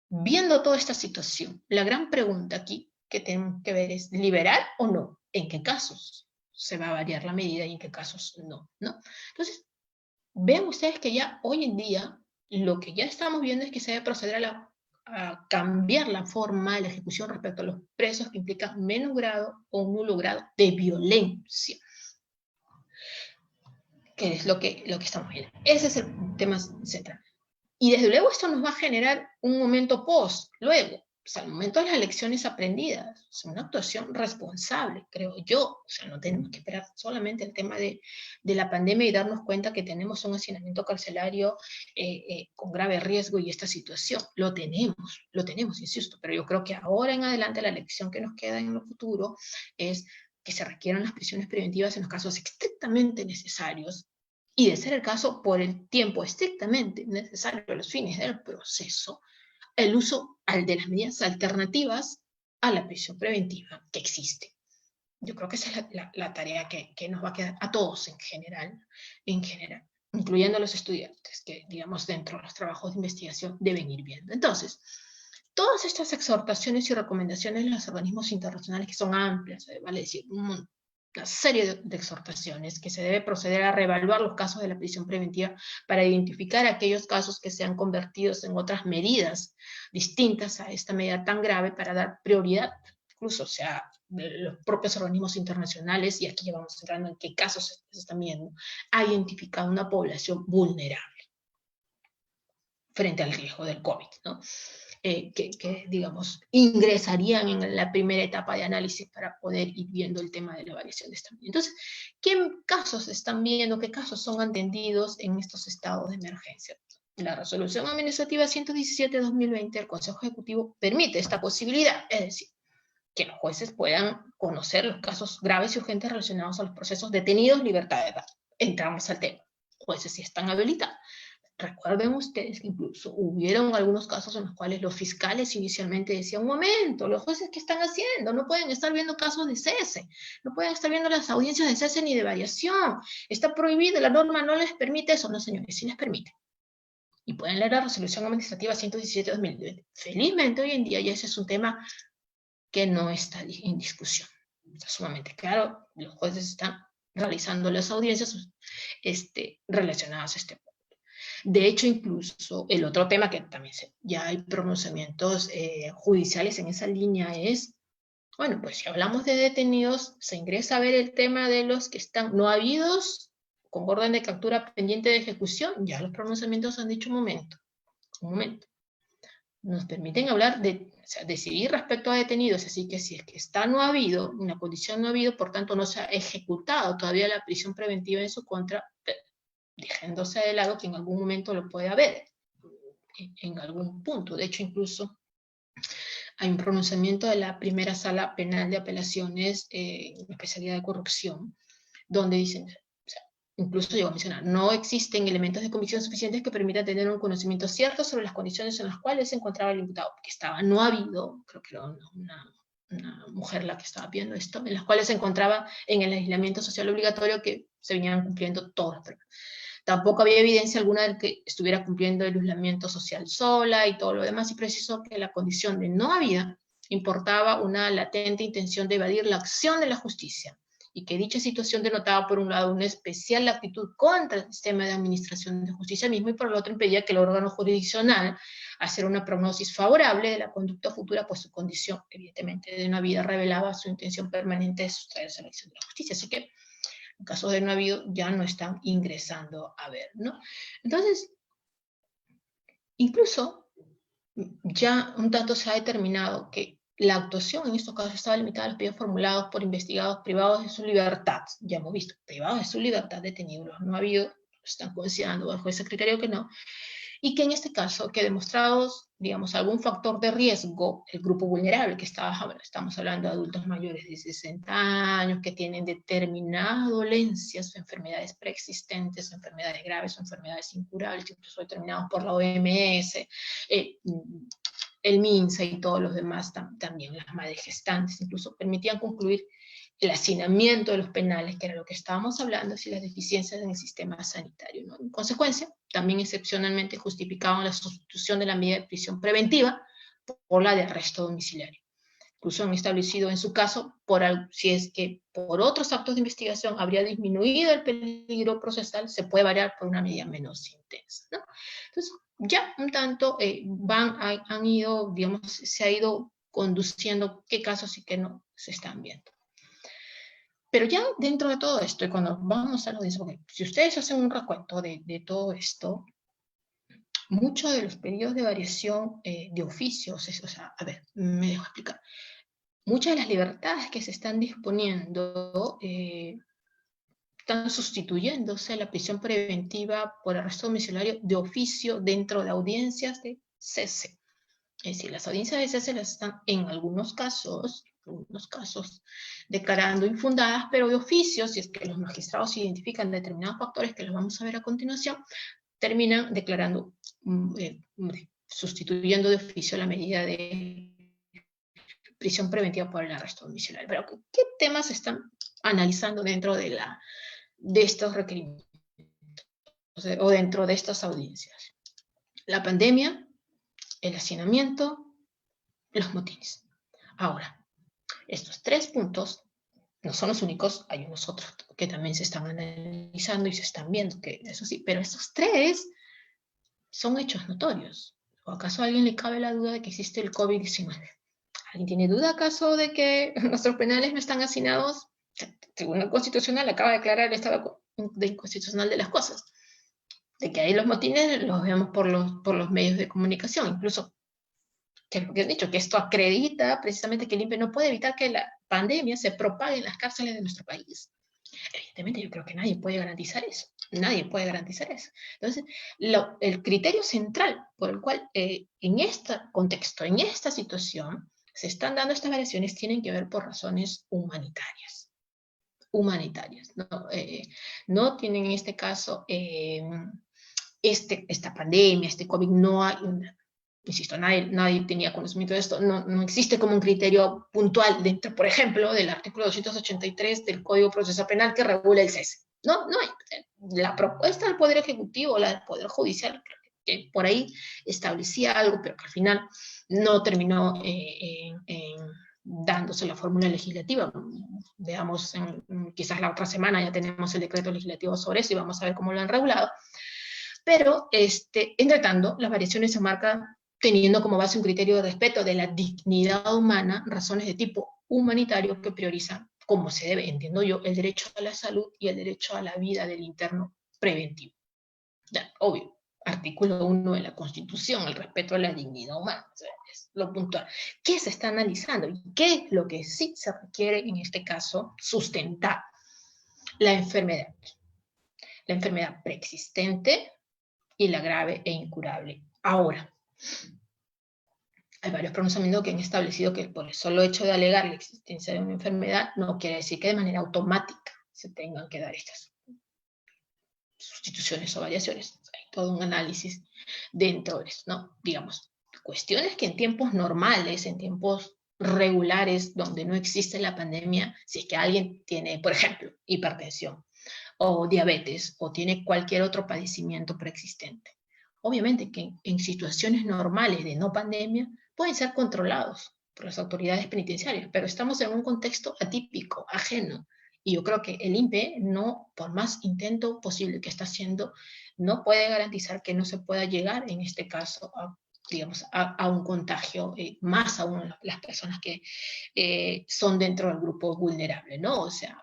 viendo toda esta situación, la gran pregunta aquí que tenemos que ver es, ¿liberar o no? ¿En qué casos se va a variar la medida y en qué casos no, ¿no? Entonces, ven ustedes que ya hoy en día lo que ya estamos viendo es que se debe proceder a cambiar la forma de la ejecución respecto a los presos que implican menos grado o nulo grado de violencia, que es lo que estamos viendo. Ese es el tema central. Y desde luego esto nos va a generar un momento post, luego, o sea, el momento de las lecciones aprendidas, o sea, una actuación responsable, creo yo. O sea, no tenemos que esperar solamente el tema de la pandemia y darnos cuenta que tenemos un hacinamiento carcelario con grave riesgo y esta situación. Lo tenemos, insisto, pero yo creo que ahora en adelante la lección que nos queda en el futuro es que se requieran las prisiones preventivas en los casos estrictamente necesarios, y de ser el caso, por el tiempo estrictamente necesario a los fines del proceso, el uso de las medidas alternativas a la prisión preventiva que existe. Yo creo que esa es la tarea que nos va a quedar a todos en general, incluyendo a los estudiantes, que, digamos, dentro de los trabajos de investigación deben ir viendo. Entonces, todas estas exhortaciones y recomendaciones de los organismos internacionales, que son amplias, vale decir, una serie de exhortaciones, que se debe proceder a reevaluar los casos de la prisión preventiva para identificar aquellos casos que se han convertido en otras medidas distintas a esta medida tan grave, para dar prioridad, incluso, o sea, los propios organismos internacionales, y aquí ya vamos entrando en qué casos se están viendo, ha identificado una población vulnerable frente al riesgo del COVID, ¿no? Que, digamos, ingresarían en la primera etapa de análisis para poder ir viendo el tema de la variación de esta medida. Entonces, ¿qué casos se están viendo? ¿Qué casos son atendidos en estos estados de emergencia? La resolución administrativa 117/2020 del Consejo Ejecutivo permite esta posibilidad, es decir, que los jueces puedan conocer los casos graves y urgentes relacionados a los procesos detenidos, libertad de edad. Entramos al tema. Jueces sí están habilitados. Recuerden ustedes que incluso hubieron algunos casos en los cuales los fiscales inicialmente decían, un momento, los jueces, ¿qué están haciendo? No pueden estar viendo casos de cese, no pueden estar viendo las audiencias de cese ni de variación, está prohibido, la norma no les permite eso. No, señores, sí les permite. Y pueden leer la resolución administrativa 117/2020. Felizmente hoy en día ya ese es un tema que no está en discusión. Está sumamente claro, los jueces están realizando las audiencias relacionadas a este punto. De hecho, incluso el otro tema que también ya hay pronunciamientos judiciales en esa línea es, bueno, pues si hablamos de detenidos, se ingresa a ver el tema de los que están no habidos, con orden de captura pendiente de ejecución. Ya los pronunciamientos han dicho un momento, nos permiten hablar de, o sea, decidir respecto a detenidos, así que si es que está no habido, una condición no habido, por tanto no se ha ejecutado todavía la prisión preventiva en su contra, dejándose de lado que en algún momento lo puede haber, en algún punto. De hecho, incluso hay un pronunciamiento de la primera sala penal de apelaciones en especialidad de corrupción, donde dicen, o sea, incluso llegó a mencionar, no existen elementos de convicción suficientes que permitan tener un conocimiento cierto sobre las condiciones en las cuales se encontraba el imputado, porque estaba no habido, creo que era una mujer la que estaba viendo esto, en las cuales se encontraba en el aislamiento social obligatorio que se venían cumpliendo todas las pruebas. Tampoco había evidencia alguna de que estuviera cumpliendo el aislamiento social sola y todo lo demás, y precisó que la condición de no habida importaba una latente intención de evadir la acción de la justicia, y que dicha situación denotaba, por un lado, una especial actitud contra el sistema de administración de justicia mismo, y por el otro impedía que el órgano jurisdiccional hacer una prognosis favorable de la conducta futura, pues su condición, evidentemente, de no habida revelaba su intención permanente de sustraerse a la acción de la justicia. Así que En casos de no habido, ya no están ingresando a ver, ¿no? Entonces, incluso ya un tanto se ha determinado que la actuación en estos casos estaba limitada a los pedidos formulados por investigados privados de su libertad. Ya hemos visto, privados de su libertad detenidos. No ha habido, están considerando bajo ese criterio que no. Y que en este caso, que demostrados, digamos, algún factor de riesgo, el grupo vulnerable, que estamos hablando de adultos mayores de 60 años, que tienen determinadas dolencias o enfermedades preexistentes, enfermedades graves o enfermedades incurables, incluso determinados por la OMS, el MINSA y todos los demás también, las madres gestantes, incluso permitían concluir el hacinamiento de los penales, que era lo que estábamos hablando, y las deficiencias en el sistema sanitario, ¿no? En consecuencia, también excepcionalmente justificaban la sustitución de la medida de prisión preventiva por la de arresto domiciliario. Incluso han establecido en su caso, si es que por otros actos de investigación habría disminuido el peligro procesal, se puede variar por una medida menos intensa, ¿no? Entonces, ya un tanto han ido, digamos, se ha ido conduciendo qué casos y qué no se están viendo. Pero ya dentro de todo esto, y cuando vamos a lo de eso, si ustedes hacen un recuento de todo esto, muchos de los periodos de variación de oficios, o sea, a ver, me dejo explicar. Muchas de las libertades que se están disponiendo están sustituyéndose la prisión preventiva por arresto domiciliario de oficio dentro de audiencias de cese. Es decir, las audiencias de cese las están en algunos casos declarando infundadas, pero de oficio, si es que los magistrados identifican determinados factores que los vamos a ver a continuación, terminan declarando, sustituyendo de oficio la medida de prisión preventiva por el arresto domiciliario. Pero, ¿qué temas están analizando dentro de estos requerimientos o dentro de estas audiencias? La pandemia, el hacinamiento, los motines. Ahora, estos 3 puntos no son los únicos, hay unos otros que también se están analizando y se están viendo, que eso sí, pero estos 3 son hechos notorios. ¿O acaso a alguien le cabe la duda de que existe el COVID-19? ¿Alguien tiene duda acaso de que nuestros penales no están hacinados? El Tribunal Constitucional acaba de declarar el estado de inconstitucional de las cosas. De que ahí los motines los vemos por los medios de comunicación, incluso que lo que han dicho, que esto acredita precisamente que el INPE no puede evitar que la pandemia se propague en las cárceles de nuestro país. Evidentemente yo creo que nadie puede garantizar eso. Nadie puede garantizar eso. Entonces, el criterio central por el cual en este contexto, en esta situación, se están dando estas variaciones tienen que ver por razones humanitarias. Humanitarias. No tienen en este caso esta pandemia, este COVID, no hay insisto, nadie tenía conocimiento de esto, no existe como un criterio puntual dentro, por ejemplo, del artículo 283 del Código Procesal Penal que regula el cese. No hay. La propuesta del Poder Ejecutivo, la del Poder Judicial, que por ahí establecía algo, pero que al final no terminó dándose la fórmula legislativa. Veamos, quizás la otra semana ya tenemos el decreto legislativo sobre eso y vamos a ver cómo lo han regulado. Pero, entre tanto, las variaciones se marcan teniendo como base un criterio de respeto de la dignidad humana, razones de tipo humanitario que priorizan, como se debe, entiendo yo, el derecho a la salud y el derecho a la vida del interno preventivo. Ya, obvio, artículo 1 de la Constitución, el respeto a la dignidad humana, o sea, es lo puntual. ¿Qué se está analizando? ¿Y qué es lo que sí se requiere en este caso sustentar? La enfermedad preexistente y la grave e incurable. Ahora, hay varios pronunciamientos que han establecido que por el solo hecho de alegar la existencia de una enfermedad no quiere decir que de manera automática se tengan que dar estas sustituciones o variaciones. Hay todo un análisis dentro de eso, ¿no? Digamos, cuestiones que en tiempos normales, en tiempos regulares, donde no existe la pandemia, si es que alguien tiene, por ejemplo, hipertensión o diabetes o tiene cualquier otro padecimiento preexistente. Obviamente que en situaciones normales de no pandemia pueden ser controlados por las autoridades penitenciarias, pero estamos en un contexto atípico, ajeno, y yo creo que el INPE no, por más intento posible que está haciendo, no puede garantizar que no se pueda llegar, en este caso, a un contagio, más aún las personas que son dentro del grupo vulnerable, ¿no? O sea,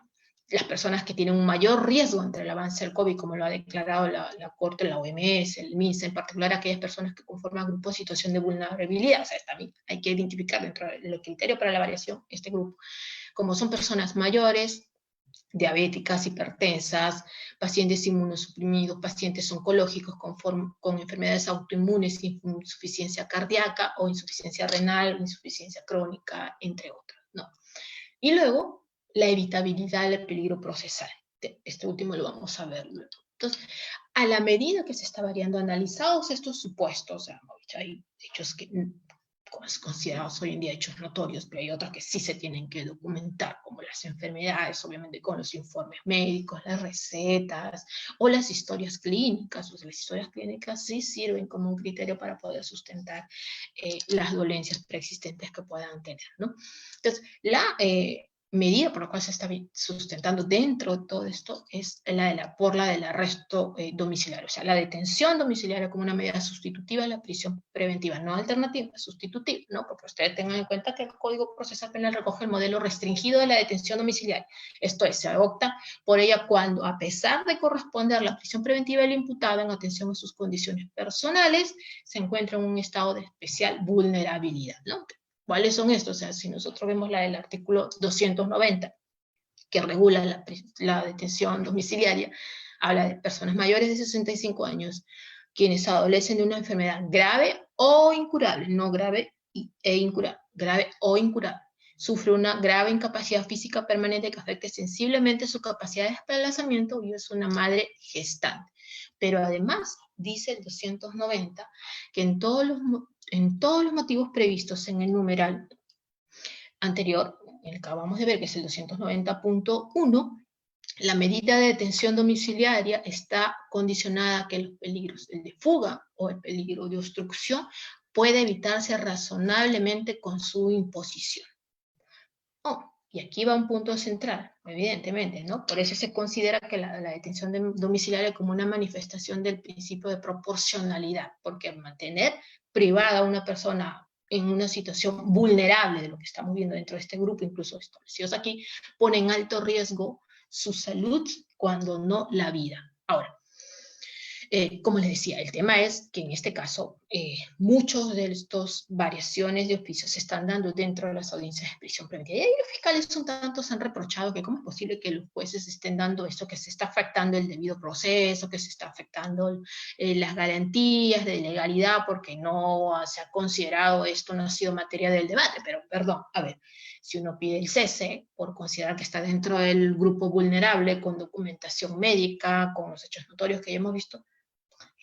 las personas que tienen un mayor riesgo ante el avance del COVID, como lo ha declarado la Corte, la OMS, el MINSA, en particular aquellas personas que conforman grupos de situación de vulnerabilidad. O sea, también hay que identificar dentro del criterio para la variación este grupo, como son personas mayores, diabéticas, hipertensas, pacientes inmunosuprimidos, pacientes oncológicos con enfermedades autoinmunes, insuficiencia cardíaca o insuficiencia renal, insuficiencia crónica, entre otras, ¿no? Y luego, la evitabilidad del peligro procesal. Este último lo vamos a ver luego. Entonces, a la medida que se está variando, analizados estos supuestos, hay hechos que considerados hoy en día hechos notorios, pero hay otros que sí se tienen que documentar, como las enfermedades, obviamente con los informes médicos, las recetas, o las historias clínicas. O sea, las historias clínicas sí sirven como un criterio para poder sustentar las dolencias preexistentes que puedan tener, ¿no? Entonces, la medida por la cual se está sustentando dentro de todo esto es por la del arresto domiciliario, o sea, la detención domiciliaria como una medida sustitutiva de la prisión preventiva, no alternativa, sustitutiva, ¿no? Porque ustedes tengan en cuenta que el Código Procesal Penal recoge el modelo restringido de la detención domiciliaria. Esto es, se adopta por ella cuando, a pesar de corresponder la prisión preventiva del imputado en atención a sus condiciones personales, se encuentra en un estado de especial vulnerabilidad, ¿no? ¿Cuáles son estos? O sea, si nosotros vemos la del artículo 290, que regula la detención domiciliaria, habla de personas mayores de 65 años, quienes adolecen de una enfermedad grave o incurable, no grave e incurable, grave o incurable. Sufre una grave incapacidad física permanente que afecte sensiblemente su capacidad de desplazamiento y es una madre gestante. Pero además, dice el 290, que en todos los motivos previstos en el numeral anterior, el que acabamos de ver, que es el 290.1, la medida de detención domiciliaria está condicionada a que los peligros, el de fuga o el peligro de obstrucción, puede evitarse razonablemente con su imposición. Y aquí va un punto central, evidentemente, ¿no? Por eso se considera que la detención domiciliaria como una manifestación del principio de proporcionalidad, porque mantener privada a una persona en una situación vulnerable de lo que estamos viendo dentro de este grupo, incluso establecidos aquí, pone en alto riesgo su salud, cuando no la vida. Ahora, como les decía, el tema es que en este caso muchos de estas variaciones de oficio se están dando dentro de las audiencias de prisión preventiva. Y ahí los fiscales un tanto se han reprochado que cómo es posible que los jueces estén dando esto, que se está afectando el debido proceso, que se está afectando las garantías de legalidad, porque no se ha considerado esto, no ha sido materia del debate. Pero perdón, a ver, si uno pide el cese por considerar que está dentro del grupo vulnerable, con documentación médica, con los hechos notorios que ya hemos visto,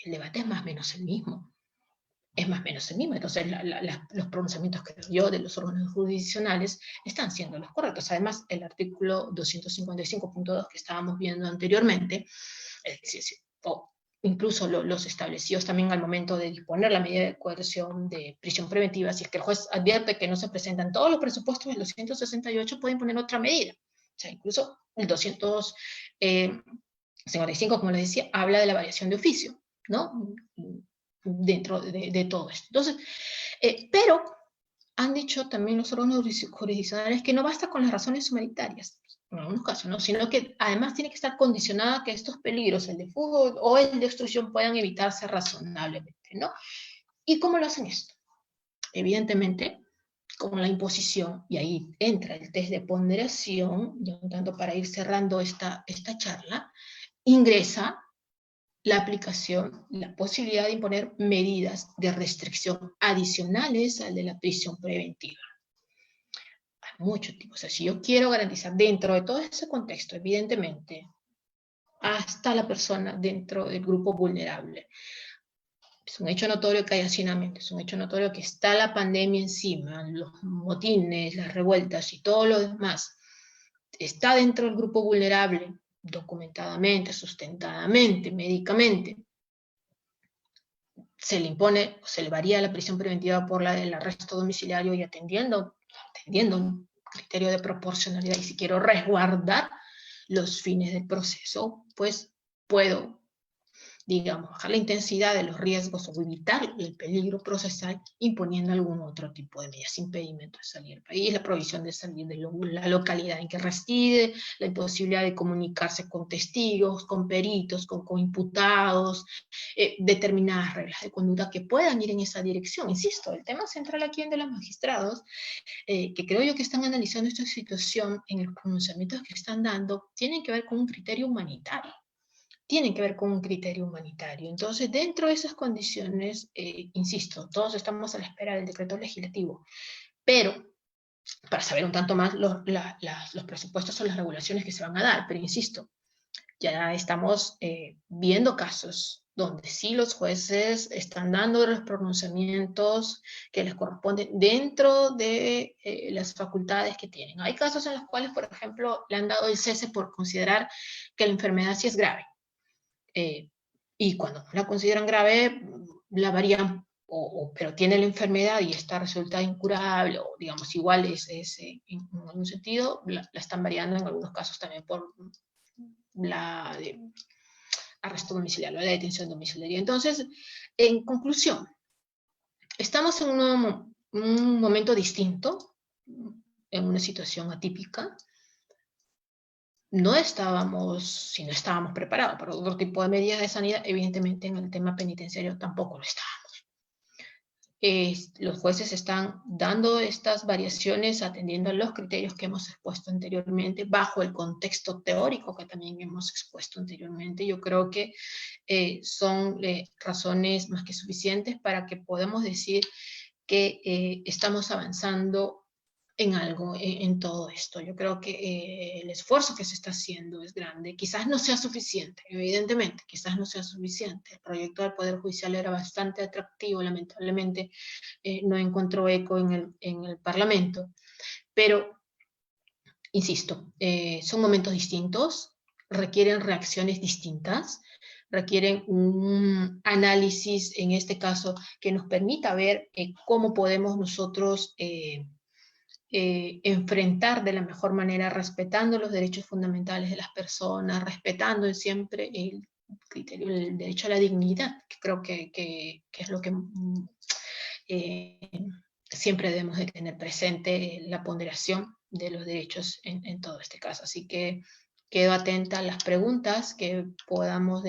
el debate es más o menos el mismo. Es más o menos el mismo. Entonces, los pronunciamientos, creo yo, de los órganos jurisdiccionales están siendo los correctos. Además, el artículo 255.2 que estábamos viendo anteriormente, o incluso los establecidos también al momento de disponer la medida de coerción de prisión preventiva, si es que el juez advierte que no se presentan todos los presupuestos del 268, pueden poner otra medida. O sea, incluso el 255, como les decía, habla de la variación de oficio, ¿no? Dentro de todo esto. Entonces, pero han dicho también los órganos jurisdiccionales que no basta con las razones humanitarias, en algunos casos, ¿no? Sino que además tiene que estar condicionada a que estos peligros, el de fuga o el de obstrucción, puedan evitarse razonablemente, ¿no? ¿Y cómo lo hacen esto? Evidentemente, con la imposición, y ahí entra el test de ponderación, ya un tanto para ir cerrando esta charla, ingresa la aplicación, la posibilidad de imponer medidas de restricción adicionales al de la prisión preventiva. Hay muchos tipos. O sea, si yo quiero garantizar dentro de todo ese contexto, evidentemente, hasta la persona dentro del grupo vulnerable. Es un hecho notorio que hay hacinamiento, es un hecho notorio que está la pandemia encima, los motines, las revueltas y todo lo demás. Está dentro del grupo vulnerable, documentadamente, sustentadamente, médicamente. Se le impone, se le varía la prisión preventiva por la del arresto domiciliario y atendiendo un criterio de proporcionalidad. Y si quiero resguardar los fines del proceso, pues puedo digamos, bajar la intensidad de los riesgos o evitar el peligro procesal imponiendo algún otro tipo de medidas, impedimento de salir del país, la prohibición de salir de la localidad en que reside, la imposibilidad de comunicarse con testigos, con peritos, con imputados, determinadas reglas de conducta que puedan ir en esa dirección. Insisto, el tema central aquí en de los magistrados, que creo yo que están analizando esta situación en los pronunciamientos que están dando, tienen que ver con un criterio humanitario. Tienen que ver con un criterio humanitario. Entonces, dentro de esas condiciones, insisto, todos estamos a la espera del decreto legislativo, pero para saber un tanto más los presupuestos o las regulaciones que se van a dar, pero insisto, ya estamos viendo casos donde sí los jueces están dando los pronunciamientos que les corresponden dentro de las facultades que tienen. Hay casos en los cuales, por ejemplo, le han dado el cese por considerar que la enfermedad sí es grave. Y cuando la consideran grave, la varían, pero tiene la enfermedad y está resulta incurable, o digamos igual en algún sentido, la están variando en algunos casos también por la arresto domiciliario, la detención domiciliaria. Entonces, en conclusión, estamos en un momento distinto, en una situación atípica. Si no estábamos preparados para otro tipo de medidas de sanidad, evidentemente en el tema penitenciario tampoco lo estábamos. Los jueces están dando estas variaciones atendiendo a los criterios que hemos expuesto anteriormente, bajo el contexto teórico que también hemos expuesto anteriormente. Yo creo que son razones más que suficientes para que podamos decir que estamos avanzando en algo, en todo esto. Yo creo que el esfuerzo que se está haciendo es grande. Quizás no sea suficiente, evidentemente, quizás no sea suficiente. El proyecto del Poder Judicial era bastante atractivo, lamentablemente no encontró eco en el Parlamento. Pero, insisto, son momentos distintos, requieren reacciones distintas, requieren un análisis, en este caso, que nos permita ver cómo podemos nosotros enfrentar de la mejor manera, respetando los derechos fundamentales de las personas, respetando siempre el criterio, el derecho a la dignidad, que creo que es lo que siempre debemos de tener presente, la ponderación de los derechos en todo este caso. Así que quedo atenta a las preguntas que podamos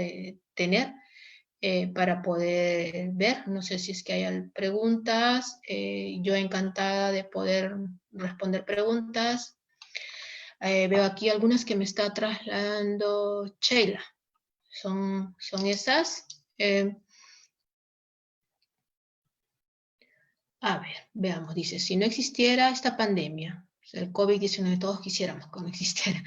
tener para poder ver. No sé si es que hay preguntas. Yo encantada de poder responder preguntas. Veo aquí algunas que me está trasladando Sheila. Son esas. A ver, veamos. Dice, si no existiera esta pandemia, el COVID-19, todos quisiéramos que no existiera.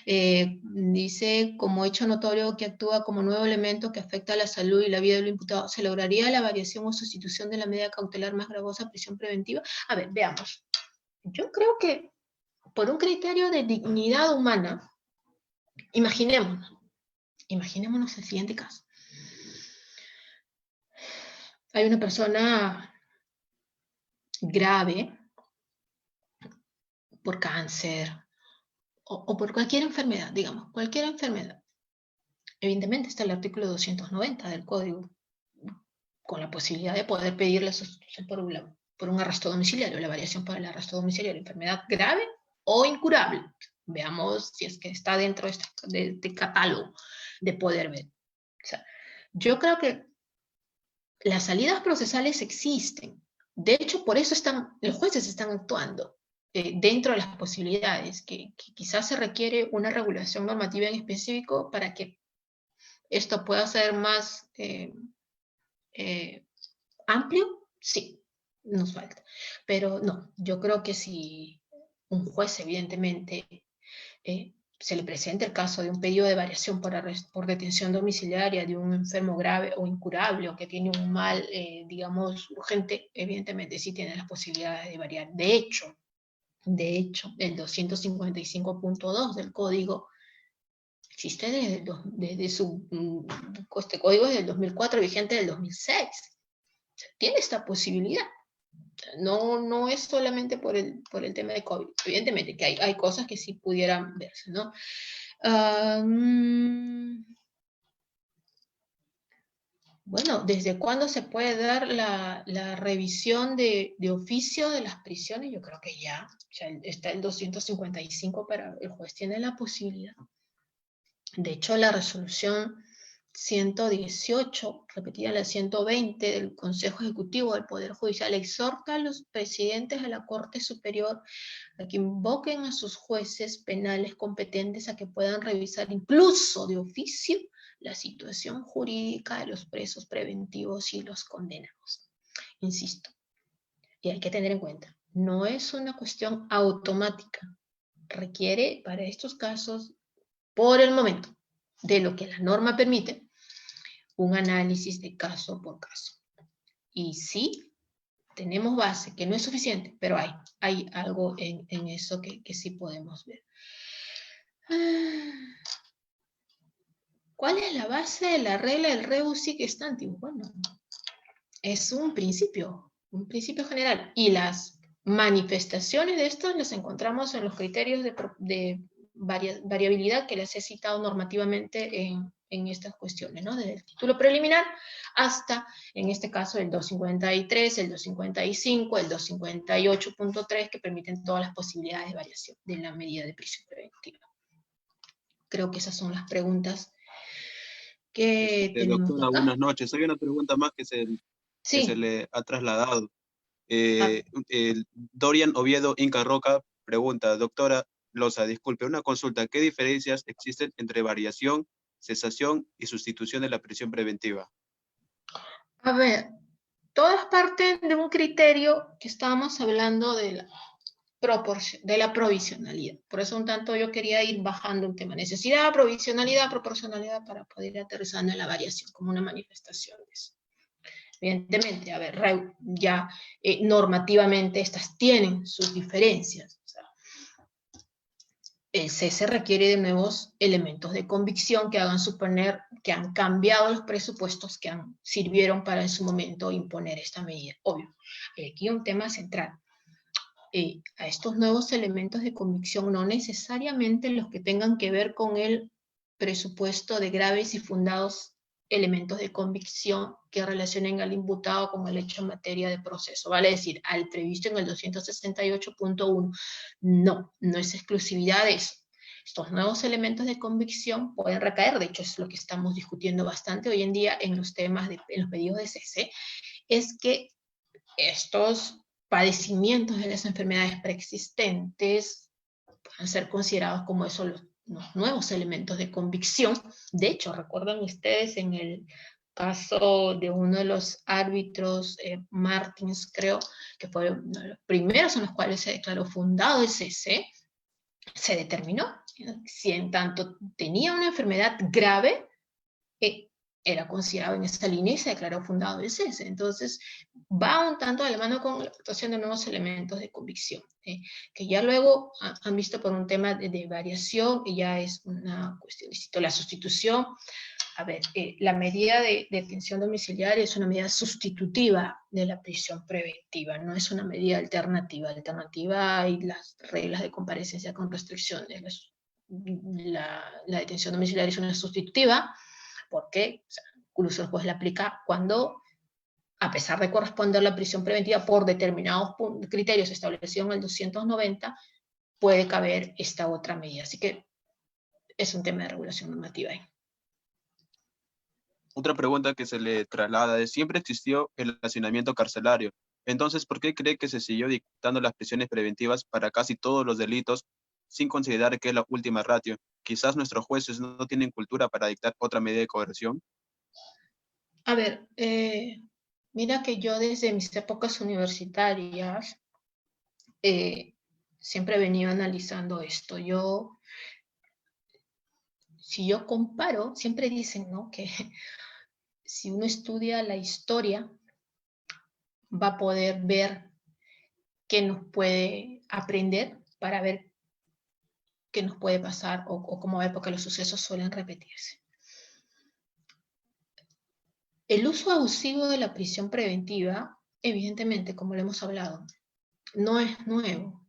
Dice, como hecho notorio que actúa como nuevo elemento que afecta a la salud y la vida del imputado, ¿se lograría la variación o sustitución de la medida cautelar más gravosa a prisión preventiva? A ver, veamos. Yo creo que por un criterio de dignidad humana, imaginémonos el siguiente caso. Hay una persona grave por cáncer, o por cualquier enfermedad, digamos, cualquier enfermedad. Evidentemente está el artículo 290 del Código, con la posibilidad de poder pedir la sustitución por un arresto domiciliario, la variación para el arresto domiciliario, enfermedad grave o incurable. Veamos si es que está dentro de este catálogo de poder ver. O sea, yo creo que las salidas procesales existen. De hecho, por eso los jueces están actuando dentro de las posibilidades, que quizás se requiere una regulación normativa en específico para que esto pueda ser más amplio. Sí, nos falta. Pero no, yo creo que si un juez evidentemente se le presenta el caso de un pedido de variación por detención domiciliaria de un enfermo grave o incurable o que tiene un mal, digamos, urgente, evidentemente sí tiene las posibilidades de variar. De hecho, el 255.2 del código existe desde este código es del 2004, vigente del 2006. O sea, tiene esta posibilidad. No es solamente por el tema de COVID. Evidentemente que hay cosas que sí pudieran verse, ¿no? Bueno, ¿desde cuándo se puede dar la revisión de oficio de las prisiones? Yo creo que ya está el 255, pero el juez tiene la posibilidad. De hecho, la resolución 118, repetida en la 120 del Consejo Ejecutivo del Poder Judicial, exhorta a los presidentes de la Corte Superior a que invoquen a sus jueces penales competentes a que puedan revisar incluso de oficio la situación jurídica de los presos preventivos y los condenados. Insisto, y hay que tener en cuenta, no es una cuestión automática, requiere para estos casos, por el momento, de lo que la norma permite, un análisis de caso por caso. Y sí, tenemos base, que no es suficiente, pero hay algo en eso que sí podemos ver. ¿Cuál es la base de la regla del rebus sic stantibus? Bueno, es un principio general. Y las manifestaciones de esto las encontramos en los criterios de variabilidad que les he citado normativamente en estas cuestiones, ¿no? Desde el título preliminar hasta, en este caso, el 253, el 255, el 258.3, que permiten todas las posibilidades de variación de la medida de prisión preventiva. Creo que esas son las preguntas que tenemos Doctora, acá. buenas noches. Hay una pregunta más que se Sí. le ha trasladado. Ah, Dorian Oviedo Inca Roca pregunta, doctora Loza, disculpe, una consulta. ¿Qué diferencias existen entre variación, cesación y sustitución de la prisión preventiva? a ver, todas parten de un criterio que estábamos hablando de la provisionalidad. Por eso un tanto yo quería ir bajando un tema. Necesidad, provisionalidad, proporcionalidad, para poder ir aterrizando en la variación como una manifestación de eso. Evidentemente, a ver, ya normativamente estas tienen sus diferencias. O sea, el cese requiere de nuevos elementos de convicción que hagan suponer que han cambiado los presupuestos que sirvieron para en su momento imponer esta medida. Obvio, aquí un tema central. A estos nuevos elementos de convicción, no necesariamente los que tengan que ver con el presupuesto de graves y fundados elementos de convicción que relacionen al imputado con el hecho en materia de proceso, vale decir, al previsto en el 268.1, no es exclusividad de eso. Estos nuevos elementos de convicción pueden recaer, de hecho es lo que estamos discutiendo bastante hoy en día en los temas, en los pedidos de cese, es que estos padecimientos de las enfermedades preexistentes puedan ser considerados como eso los nuevos elementos de convicción. De hecho, recuerdan ustedes en el caso de uno de los árbitros, Martins, creo, que fue uno de los primeros en los cuales se declaró fundado el cese, se determinó si en tanto tenía una enfermedad grave, era considerado en esta línea y se declaró fundado el cese. Entonces, va un tanto de la mano con la actuación de nuevos elementos de convicción, que ya luego han visto por un tema de variación, y ya es una cuestión distinta. La sustitución, a ver, la medida de detención domiciliaria es una medida sustitutiva de la prisión preventiva, no es una medida alternativa. Alternativa hay las reglas de comparecencia con restricciones. La detención domiciliaria es una sustitutiva, porque incluso el juez la aplica cuando, a pesar de corresponder la prisión preventiva por determinados criterios establecidos en el 290, puede caber esta otra medida. Así que es un tema de regulación normativa ahí. Otra pregunta que se le traslada es, siempre existió el hacinamiento carcelario. Entonces, ¿por qué cree que se siguió dictando las prisiones preventivas para casi todos los delitos sin considerar que es la última ratio? Quizás nuestros jueces no tienen cultura para dictar otra medida de coerción. A ver, mira que yo desde mis épocas universitarias siempre he venido analizando esto. Si yo comparo, siempre dicen, ¿no?, que si uno estudia la historia, va a poder ver qué nos puede aprender para ver qué nos puede pasar o cómo ver, porque los sucesos suelen repetirse. El uso abusivo de la prisión preventiva, evidentemente, como lo hemos hablado, no es nuevo,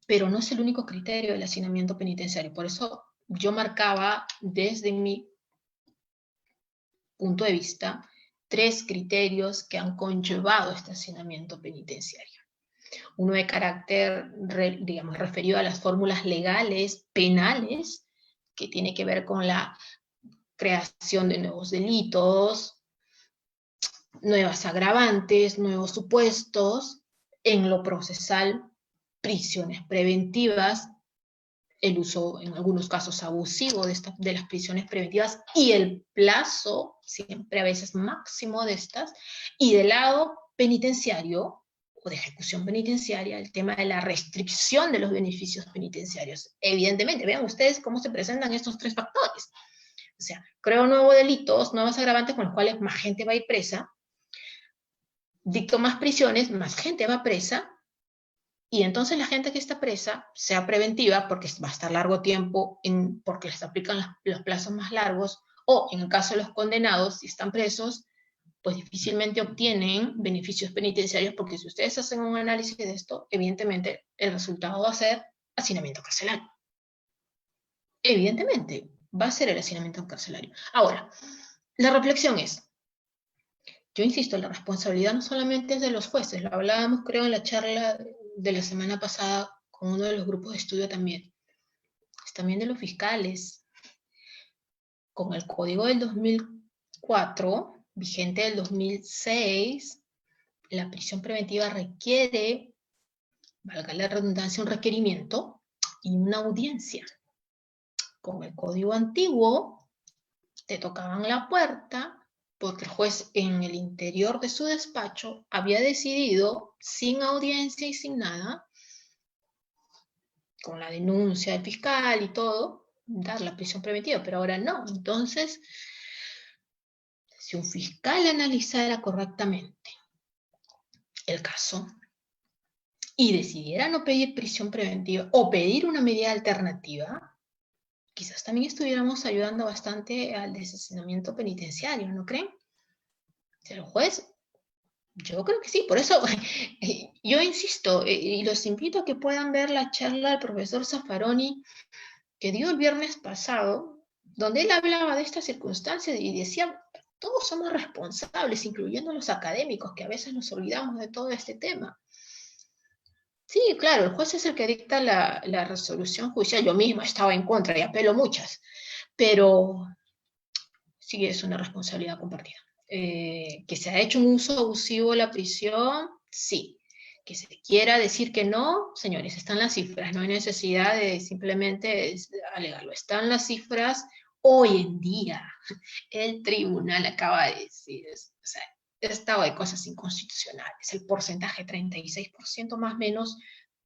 pero no es el único criterio del hacinamiento penitenciario. Por eso yo marcaba desde mi punto de vista, 3 criterios que han conllevado este hacinamiento penitenciario. Uno de carácter, digamos, referido a las fórmulas legales, penales, que tiene que ver con la creación de nuevos delitos, nuevas agravantes, nuevos supuestos, en lo procesal, prisiones preventivas, el uso en algunos casos abusivo de las prisiones preventivas y el plazo, siempre a veces máximo de estas, y del lado penitenciario o de ejecución penitenciaria, el tema de la restricción de los beneficios penitenciarios. Evidentemente, vean ustedes cómo se presentan estos 3 factores. O sea, creo nuevos delitos, nuevos agravantes con los cuales más gente va a ir presa, dicto más prisiones, más gente va presa, y entonces la gente que está presa, sea preventiva, porque va a estar largo tiempo, porque les aplican los plazos más largos, o en el caso de los condenados, si están presos, pues difícilmente obtienen beneficios penitenciarios, porque si ustedes hacen un análisis de esto, evidentemente el resultado va a ser hacinamiento carcelario. Evidentemente, va a ser el hacinamiento carcelario. Ahora, la reflexión es, yo insisto, la responsabilidad no solamente es de los jueces, lo hablábamos creo en la charla de la semana pasada con uno de los grupos de estudio también, es también de los fiscales. Con el código del 2004, vigente del 2006, la prisión preventiva requiere, valga la redundancia, un requerimiento y una audiencia. Con el código antiguo, te tocaban la puerta, porque el juez en el interior de su despacho había decidido, sin audiencia y sin nada, con la denuncia del fiscal y todo, dar la prisión preventiva, pero ahora no. Entonces, si un fiscal analizara correctamente el caso y decidiera no pedir prisión preventiva o pedir una medida alternativa, quizás también estuviéramos ayudando bastante al deshacinamiento penitenciario, ¿no creen? Si el juez, yo creo que sí, por eso yo insisto, y los invito a que puedan ver la charla del profesor Zaffaroni que dio el viernes pasado, donde él hablaba de estas circunstancias y decía, todos somos responsables, incluyendo los académicos, que a veces nos olvidamos de todo este tema. Sí, claro, el juez es el que dicta la resolución judicial. Yo misma estaba en contra y apelo muchas, pero sí es una responsabilidad compartida. Que se ha hecho un uso abusivo de la prisión, sí. Que se quiera decir que no, señores, están las cifras, no hay necesidad de simplemente alegarlo. Están las cifras hoy en día. El tribunal acaba de decir, o sea, estado de cosas inconstitucionales. El porcentaje, 36% más o menos,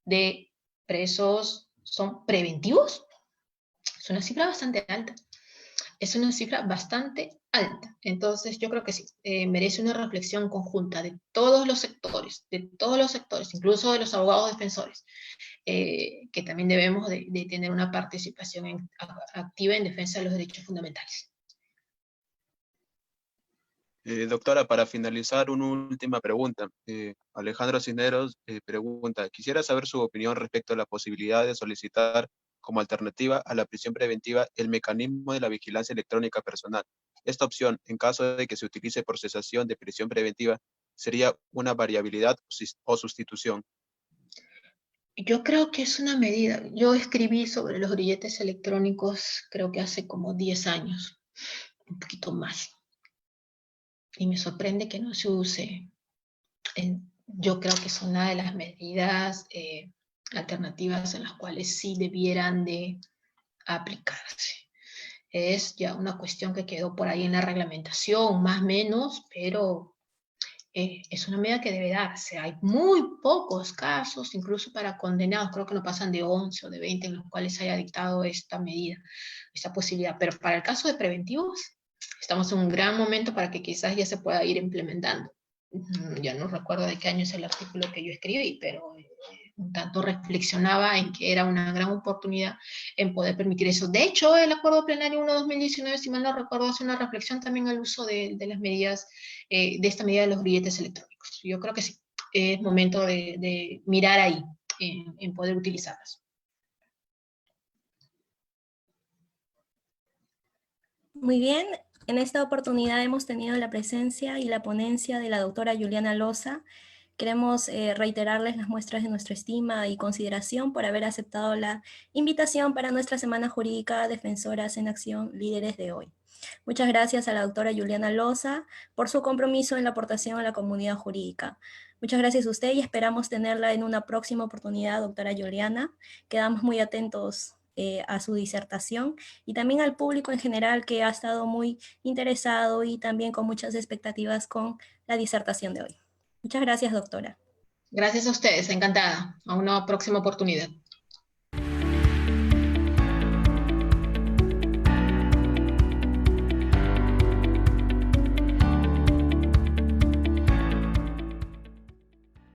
de presos son preventivos. Es una cifra bastante alta. Es una cifra bastante alta. Entonces, yo creo que sí, merece una reflexión conjunta de todos los sectores, incluso de los abogados defensores, que también debemos de tener una participación activa en defensa de los derechos fundamentales. Doctora, para finalizar, una última pregunta. Alejandro Cisneros pregunta, quisiera saber su opinión respecto a la posibilidad de solicitar como alternativa a la prisión preventiva el mecanismo de la vigilancia electrónica personal. Esta opción, en caso de que se utilice por cesación de prisión preventiva, ¿sería una variabilidad o sustitución? Yo creo que es una medida. Yo escribí sobre los grilletes electrónicos, creo que hace como 10 años, un poquito más. Y me sorprende que no se use. Yo creo que es una de las medidas alternativas en las cuales sí debieran de aplicarse. Es ya una cuestión que quedó por ahí en la reglamentación, más o menos, pero es una medida que debe darse. Hay muy pocos casos, incluso para condenados, creo que no pasan de 11 o de 20 en los cuales se haya dictado esta medida, esta posibilidad. Pero para el caso de preventivos, estamos en un gran momento para que quizás ya se pueda ir implementando. Ya no recuerdo de qué año es el artículo que yo escribí, pero un tanto reflexionaba en que era una gran oportunidad en poder permitir eso. De hecho, el Acuerdo Plenario 1-2019, si mal no recuerdo, hace una reflexión también al uso de las medidas, de esta medida de los grilletes electrónicos. Yo creo que sí, es momento de mirar ahí, en poder utilizarlas. Muy bien, En esta oportunidad hemos tenido la presencia y la ponencia de la doctora Juliana Loza. Queremos reiterarles las muestras de nuestra estima y consideración por haber aceptado la invitación para nuestra Semana Jurídica Defensoras en Acción Líderes de hoy. Muchas gracias a la doctora Juliana Loza por su compromiso en la aportación a la comunidad jurídica. Muchas gracias a usted y esperamos tenerla en una próxima oportunidad, doctora Juliana. Quedamos muy atentos a su disertación y también al público en general que ha estado muy interesado y también con muchas expectativas con la disertación de hoy. Muchas gracias, doctora. Gracias a ustedes, encantada. A una próxima oportunidad.